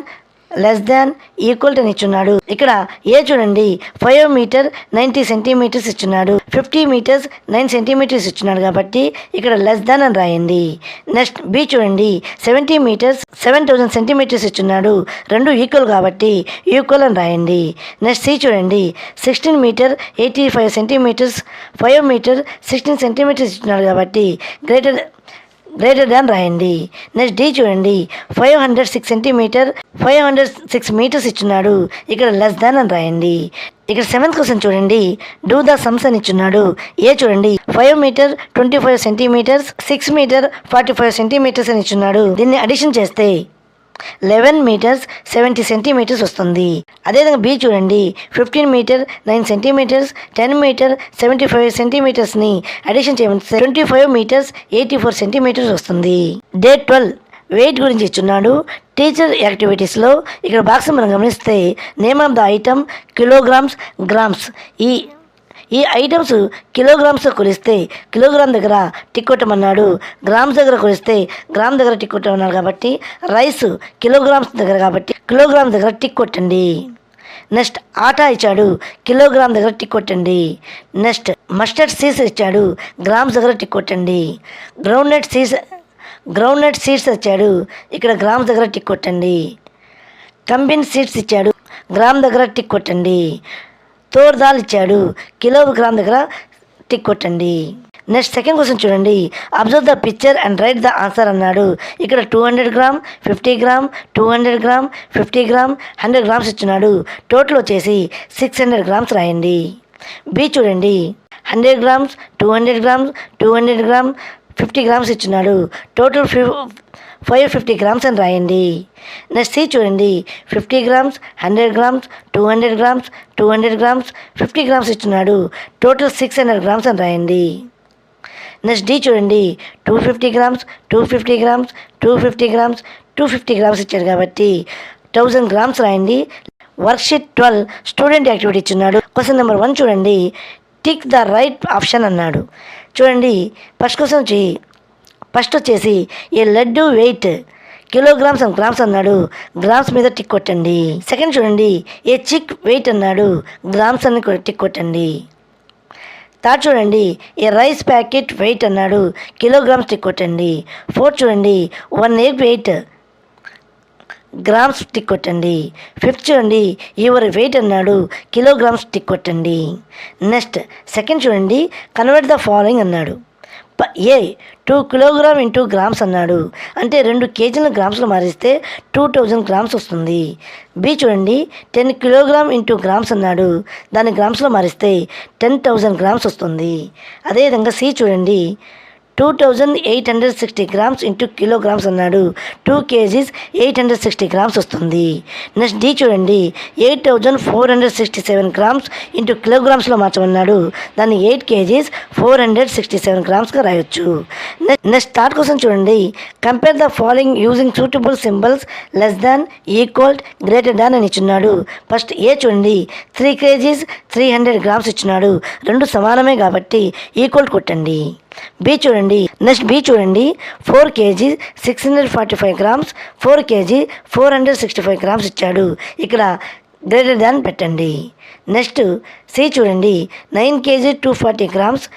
less than, equal అని ఇచ్చున్నాడు. ఇక్కడ ఏ చూడండి 5 మీటర్ 90 సెంటీమీటర్స్ ఇచ్చున్నాడు. 50 మీటర్స్ 9 సెంటీమీటర్స్ ఇచ్చున్నాడు కాబట్టి ఇక్కడ లెస్ దాన్ అని రాయండి. నెక్స్ట్ బి చూడండి 70 మీటర్స్ 7000 సెంటీమీటర్స్ ఇచ్చున్నాడు. రెండు ఈక్వల్ కాబట్టి ఈక్వల్ అని రాయండి. నెక్స్ట్ సి చూడండి 16 మీటర్ 85 సెంటీమీటర్స్ 5 మీటర్ 16 సెంటీమీటర్స్ ఇచ్చున్నాడు కాబట్టి గ్రేటర్ దాన్ రాయండి. నెక్స్ట్ డి చూడండి 506 సెంటీమీటర్ 506 మీటర్స్ ఇచ్చున్నాడు. ఇక్కడ లెస్ దాన్ అని రాయండి. ఇక్కడ సెవెంత్ క్వశ్చన్ చూడండి. డూ ద సమ్స్ అని ఇచ్చున్నాడు. ఏ చూడండి 5 మీటర్ 25 సెంటీమీటర్స్ 6 మీటర్ 45 సెంటీమీటర్స్ అని ఇచ్చున్నాడు. దీన్ని అడిషన్ చేస్తే 11 మీటర్స్ 70 సెంటీమీటర్స్ వస్తుంది. అదేవిధంగా బి చూడండి 15 మీటర్ 9 సెంటీమీటర్స్ 10 మీటర్ 75 సెంటీమీటర్స్ని అడిషన్ చేయమంటే 25 మీటర్స్ 84 సెంటీమీటర్స్ వస్తుంది. డే 12 వెయిట్ గురించి ఇచ్చున్నాడు. టీచర్ యాక్టివిటీస్లో ఇక్కడ బాక్స్ మనం గమనిస్తే name of the item, kilograms, grams. ఈ ఐటమ్స్ కిలోగ్రామ్స్తో కొలిస్తే కిలోగ్రామ్ దగ్గర టిక్ కొట్టమన్నాడు. గ్రామ్స్ దగ్గర కొలిస్తే గ్రామ్ దగ్గర టిక్ కొట్టమన్నాడు. కాబట్టి రైస్ కిలోగ్రామ్స్ దగ్గర కాబట్టి కిలోగ్రామ్ దగ్గర టిక్ కొట్టండి. నెక్స్ట్ ఆటా ఇచ్చాడు. కిలోగ్రామ్ దగ్గర టిక్ కొట్టండి. నెక్స్ట్ మస్టర్డ్ సీడ్స్ ఇచ్చాడు. గ్రామ్స్ దగ్గర టిక్ కొట్టండి. గ్రౌండ్నట్ సీడ్స్ ఇచ్చాడు. ఇక్కడ గ్రామ్స్ దగ్గర టిక్ కొట్టండి. కంబిన్ సీడ్స్ ఇచ్చాడు. గ్రామ్ దగ్గర టిక్ కొట్టండి. తోర్ దాల్ ఇచ్చాడు, కిలోగ్రామ్ దగ్గర టిక్ కొట్టండి. నెక్స్ట్ సెకండ్ క్వశ్చన్ చూడండి. Observe the picture and write the answer అన్నాడు. ఇక్కడ 200 gram, 50 gram, 200 gram, 50 gram, 100 grams ఇచ్చినాడు. టోటల్ వచ్చేసి 600 గ్రామ్స్ రాయండి. బి చూడండి. 100 గ్రామ్స్, 200 గ్రామ్స్, 200 గ్రామ్, 50 గ్రామ్స్ ఇచ్చినాడు. టోటల్ 550 గ్రామ్స్ అని రాయండి. నెక్స్ట్ సి చూడండి. 50 grams, 100 grams, 200 grams, 200 grams, 50 grams ఇచ్చినాడు. టోటల్ 600 గ్రామ్స్ అని రాయండి. నెక్స్ట్ డి చూడండి. 250 గ్రామ్స్, 250 గ్రామ్స్, 250 గ్రామ్స్, 250 గ్రామ్స్ ఇచ్చాడు కాబట్టి 1000 గ్రామ్స్ రాయండి. వర్క్షీట్ 12 స్టూడెంట్ యాక్టివిటీ ఇచ్చున్నాడు. క్వశ్చన్ నెంబర్ 1 చూడండి. టిక్ ద రైట్ ఆప్షన్ అన్నాడు. చూడండి ఫస్ట్ వచ్చేసి a laddu weight kilograms and grams అన్నాడు. గ్రామ్స్ మీద టిక్ కొట్టండి. సెకండ్ చూడండి. ఏ చిక్ వెయిట్ అన్నాడు. గ్రామ్స్ అని టిక్ కొట్టండి. థర్డ్ చూడండి. ఏ రైస్ ప్యాకెట్ వెయిట్ అన్నాడు. కిలోగ్రామ్స్ టిక్ కొట్టండి. ఫోర్త్ చూడండి. 1 ఎగ్ వెయిట్ గ్రామ్స్ టిక్ కొట్టండి. ఫిఫ్త్ చూడండి. యువర్ వెయిట్ అన్నాడు. కిలోగ్రామ్స్ టిక్ కొట్టండి. నెక్స్ట్ సెకండ్ చూడండి. కన్వర్ట్ ద ఫాలోయింగ్ అన్నాడు. ఏ 2 కిలోగ్రామ్ ఇంటూ గ్రామ్స్ అన్నాడు. అంటే 2 కేజీల గ్రామ్స్లో మారిస్తే 2000 గ్రామ్స్ వస్తుంది. బి చూడండి. 10 కిలోగ్రామ్ ఇంటూ గ్రామ్స్ అన్నాడు. దాన్ని గ్రామ్స్లో మారిస్తే 10,000 గ్రామ్స్ వస్తుంది. అదేవిధంగా సి చూడండి. 2860 గ్రామ్స్ ఇంటూ కిలోగ్రామ్స్ అన్నాడు. 2 కేజీస్ 860 గ్రామ్స్ వస్తుంది. నెక్స్ట్ డి చూడండి. 8467 గ్రామ్స్ ఇంటూ కిలోగ్రామ్స్లో మార్చమన్నాడు. దాన్ని 8 కేజీస్ 467 గ్రామ్స్గా రాయొచ్చు. నెక్స్ట్ థర్డ్ క్వశ్చన్ చూడండి. Compare the following using suitable symbols less than, equal, greater than అని ఇచ్చున్నాడు. ఫస్ట్ ఏ చూడండి. 3 కేజీస్ 300 గ్రామ్స్ ఇచ్చినాడు. 2 సమానమే కాబట్టి ఈక్వల్ కొట్టండి. బి చూడండి. నెక్స్ట్ బి చూడండి. 4 కేజీ 645 గ్రామ్స్, 4 కేజీ 465 గ్రామ్స్ ఇచ్చాడు. ఇక్కడ గ్రేటర్ దాన్ పెట్టండి. నెక్స్ట్ సి చూడండి. 9 కేజీ 240 గ్రామ్స్,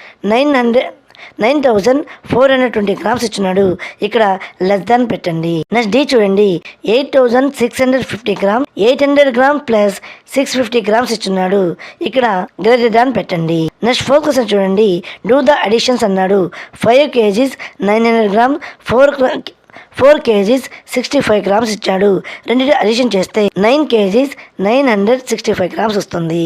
9420 గ్రామ్స్ ఇచ్చినాడు. ఇక్కడ లెస్ దాన్ పెట్టండి. నెక్స్ట్ డి చూడండి. 8650 గ్రామ్, 800 గ్రామ్ ప్లస్ 650 గ్రామ్స్ ఇచ్చున్నాడు. ఇక్కడ గ్రేటర్ దాన్ పెట్టండి. నెక్స్ట్ ఫోర్త్ క్వశ్చన్ చూడండి. డూ ద అడిషన్స్ అన్నాడు. 5 కేజీస్ 900 గ్రామ్, 4 కేజీస్ 65 గ్రామ్స్ ఇచ్చాడు. రెండింటి అడిషన్ చేస్తే 9 కేజీస్ 965 గ్రామ్స్ వస్తుంది.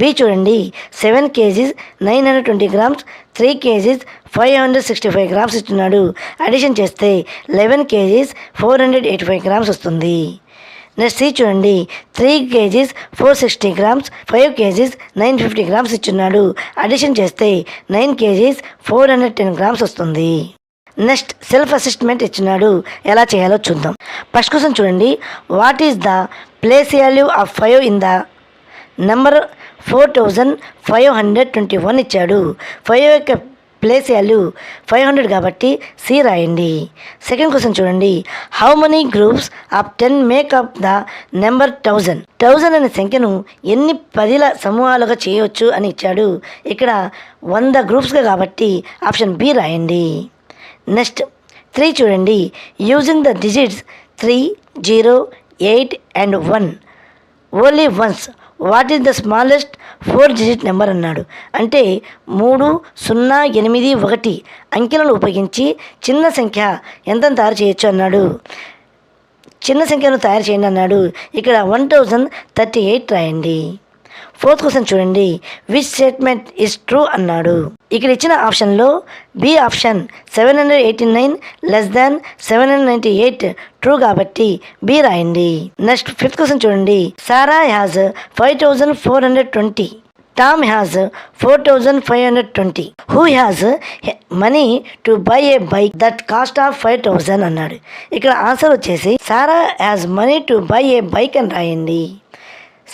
బి చూడండి. 7 కేజీస్ 920 గ్రామ్స్, 3 కేజీస్ 565 గ్రామ్స్ ఇస్తున్నాడు. అడిషన్ చేస్తే 11 కేజీస్ 485 గ్రామ్స్ వస్తుంది. నెక్స్ట్ సి చూడండి. 3 కేజీస్ 460 గ్రామ్స్, 5 కేజీస్ 950 గ్రామ్స్ ఇచ్చున్నాడు. అడిషన్ చేస్తే 9 కేజీస్ 410 గ్రామ్స్ వస్తుంది. నెక్స్ట్ సెల్ఫ్ అసెస్మెంట్ ఇచ్చినాడు. ఎలా చేయాలో చూద్దాం. ఫస్ట్ క్వశ్చన్ చూడండి. What is the place value of 5 in the number 4521 ఇచ్చాడు. 5 యొక్క ప్లేస్ వాల్యూ 500 కాబట్టి సి రాయండి. సెకండ్ క్వశ్చన్ చూడండి. How many groups of 10 make up the number 1000 అనే సంఖ్యను ఎన్ని 10ల సమూహాలుగా చేయవచ్చు అని ఇచ్చాడు. ఇక్కడ 100 గ్రూప్స్గా కాబట్టి ఆప్షన్ బి రాయండి. నెక్స్ట్ 3 చూడండి. Using the digits 3, 0, 8 and 1 only once what is the smallest 4 digit number అన్నాడు. అంటే 3, 0, 8, 1 అంకెలను ఉపయోగించి చిన్న సంఖ్య ఎంత తయారు చేయొచ్చు అన్నాడు. చిన్న సంఖ్యను తయారు చేయండి అన్నాడు. ఇక్కడ 1038 రాయండి. ఫోర్త్ క్వశ్చన్ చూడండి. విచ్ స్టేట్మెంట్ ఈజ్ ట్రూ అన్నాడు. ఇక్కడ ఇచ్చిన ఆప్షన్లో B option 789 less than 798 true కాబట్టి బి రాయండి. నెక్స్ట్ ఫిఫ్త్ క్వశ్చన్ చూడండి. Sarah has 5420. Tom has 4520. Who has money to buy a bike that cost of 5000 అన్నాడు. ఇక్కడ ఆన్సర్ వచ్చేసి Sarah has money to buy a bike అని రాయండి.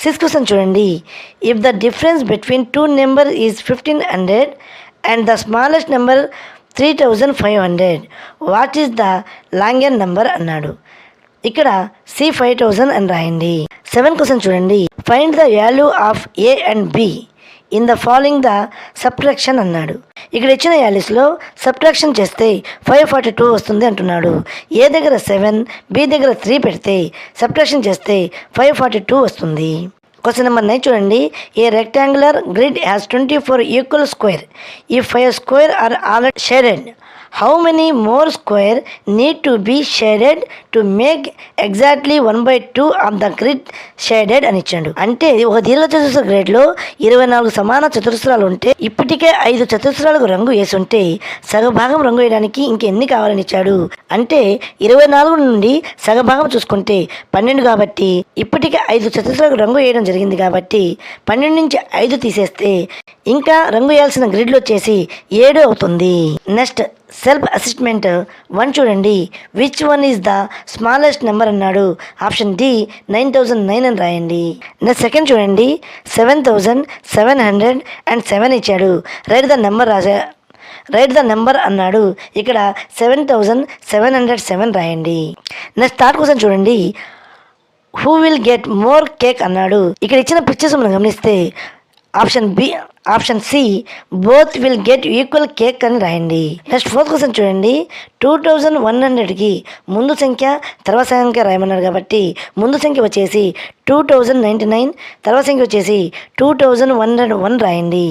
Sixth question చూడండి. If the difference between 2 number is 1500 and the smallest number 3500 what is the longest number అన్నాడు. ఇక్కడ C 5000 అని రాయండి. సెవెంత్ క్వశ్చన్ చూడండి. Find the value of A and be in the following the subtraction అన్నాడు. ఇక్కడ ఇచ్చిన వాల్యూస్లో subtraction చేస్తే 542 వస్తుంది అంటున్నాడు. ఏ దగ్గర 7, బి దగ్గర 3 పెడితే సబ్ట్రాక్షన్ చేస్తే 542 వస్తుంది. క్వశ్చన్ నెంబర్ 9 చూడండి. A rectangular grid has 24 equal square. If 5 square are already shaded, how many more square need to be shaded to make exactly 1/2 of the grid shaded అని ఇచ్చాడు. అంటే ఒక దీర్ఘ చతురస్ర గ్రిడ్లో 24 సమాన చతురస్రాలు ఉంటే ఇప్పటికే 5 చతురస్రాలకు రంగు వేసి ఉంటే సగభాగం రంగు వేయడానికి ఇంకెన్ని కావాలని ఇచ్చాడు. అంటే 24 నుండి సగభాగం చూసుకుంటే 12 కాబట్టి ఇప్పటికే 5 చతురస్రాలకు రంగు వేయడం జరిగింది కాబట్టి 12 నుంచి 5 తీసేస్తే ఇంకా రంగు వేయాల్సిన గ్రిడ్లు వచ్చేసి 7 అవుతుంది. నెక్స్ట్ సెల్ఫ్ అసెస్మెంట్ 1 చూడండి. Which one is the smallest number అన్నాడు. ఆప్షన్ డి 9009 అని రాయండి. నెక్స్ట్ సెకండ్ చూడండి. 7707 ఇచ్చాడు. రైట్ ద నెంబర్ అన్నాడు. ఇక్కడ 7707 రాయండి. నెక్స్ట్ థర్డ్ క్వశ్చన్ చూడండి. Who will get more cake అన్నాడు. ఇక్కడ ఇచ్చిన పిక్చర్స్ మనం గమనిస్తే option C both will get equal cake అని రాయండి. నెక్స్ట్ ఫోర్త్ క్వశ్చన్ చూడండి. 2100కి ముందు సంఖ్య తర్వాత సంఖ్య రాయమన్నారు కాబట్టి ముందు సంఖ్య వచ్చేసి 2099, తర్వాత సంఖ్య వచ్చేసి 2101 రాయండి.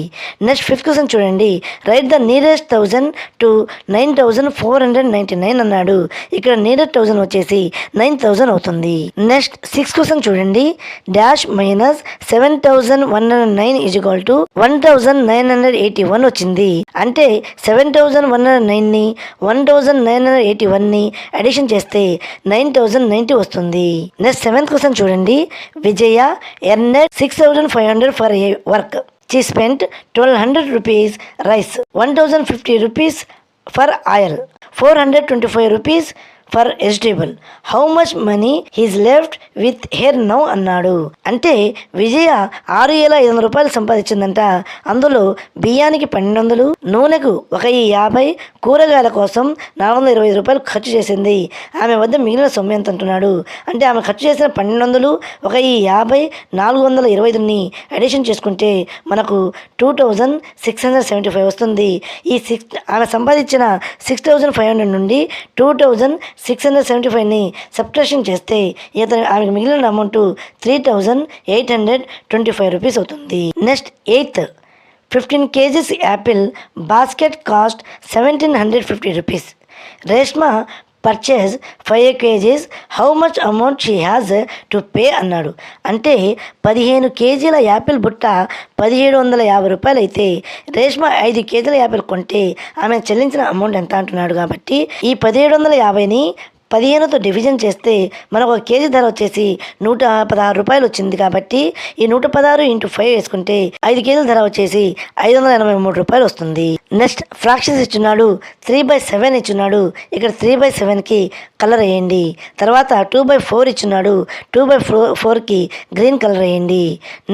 నెక్స్ట్ ఫిఫ్త్ క్వశ్చన్ చూడండి. రైట్ ద నియరెస్ట్ 1000 to 9499 అన్నాడు. ఇక్కడ నియరెస్ట్ 1000 వచ్చేసి 9000 అవుతుంది. నెక్స్ట్ సిక్స్త్ క్వశ్చన్ చూడండి. Dash minus 7109 is equal to 1981 వచ్చింది. అంటే 7109ని 1981ని అడిషన్ చేస్తే 9090 వస్తుంది. నెక్స్ట్ సెవెంత్ క్వశ్చన్ చూడండి. Vijaya earned 6500 for a work. She spent 1200 rupees rice, 1050 rupees for oil, 425 rupees for vegetable. How much money is left with her now అన్నాడు. అంటే విజయ 6500 రూపాయలు సంపాదించిందంట. అందులో బియ్యానికి 1200, నూనెకు 150, కూరగాయల కోసం 425 రూపాయలు ఖర్చు చేసింది. ఆమె వద్ద మిగిలిన సొమ్ము ఎంత అంటున్నాడు. అంటే ఆమె ఖర్చు చేసిన 1200, 150, 425ని అడిషన్ చేసుకుంటే మనకు 2675 వస్తుంది. ఆమె సంపాదించిన 6500 నుండి 2675ని సబ్ట్రాక్షన్ చేస్తే ఆమెకు మిగిలిన అమౌంట్ 3825 రూపీస్ అవుతుంది. Next 8th 15 kgs Apple basket cost 1750 rupees. Reshma purchase 5 kgs, how much amount she has to pay అన్నాడు. అంటే 15 కేజీల యాపిల్ బుట్ట 1750 రూపాయలు అయితే రేష్మా 5 కేజీల యాపిల్ కొంటే ఆమె చెల్లించిన అమౌంట్ ఎంత అంటున్నాడు. కాబట్టి ఈ 1750ని 15తో డివిజన్ చేస్తే మనకు 1 కేజీ ధర వచ్చేసి 116 రూపాయలు వచ్చింది. కాబట్టి ఈ 116 × 5 వేసుకుంటే 5 కేజీల ధర వచ్చేసి 583 రూపాయలు వస్తుంది. నెక్స్ట్ ఫ్రాక్షన్స్ ఇచ్చున్నాడు. 3/7 ఇచ్చున్నాడు. ఇక్కడ 3/7కి కలర్ వేయండి. తర్వాత 2/4 ఇచ్చున్నాడు. 2/4కి గ్రీన్ కలర్ వేయండి.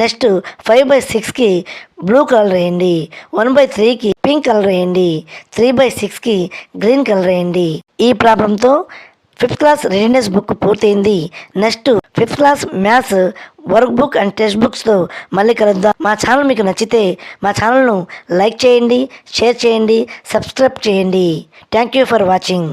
నెక్స్ట్ 5/6కి బ్లూ కలర్ వేయండి. 1/3కి పింక్ కలర్ వేయండి. 3/6కి గ్రీన్ కలర్ వేయండి. ఈ ప్రాబ్లంతో 5th క్లాస్ రెడీనెస్ బుక్ పూర్తయింది. Next 5th class maths work book and text బుక్స్తో మళ్ళీ కలుద్దాం. మా ఛానల్ మీకు నచ్చితే మా ఛానల్ను లైక్ చేయండి, షేర్ చేయండి, సబ్స్క్రైబ్ చేయండి. Thank you for watching.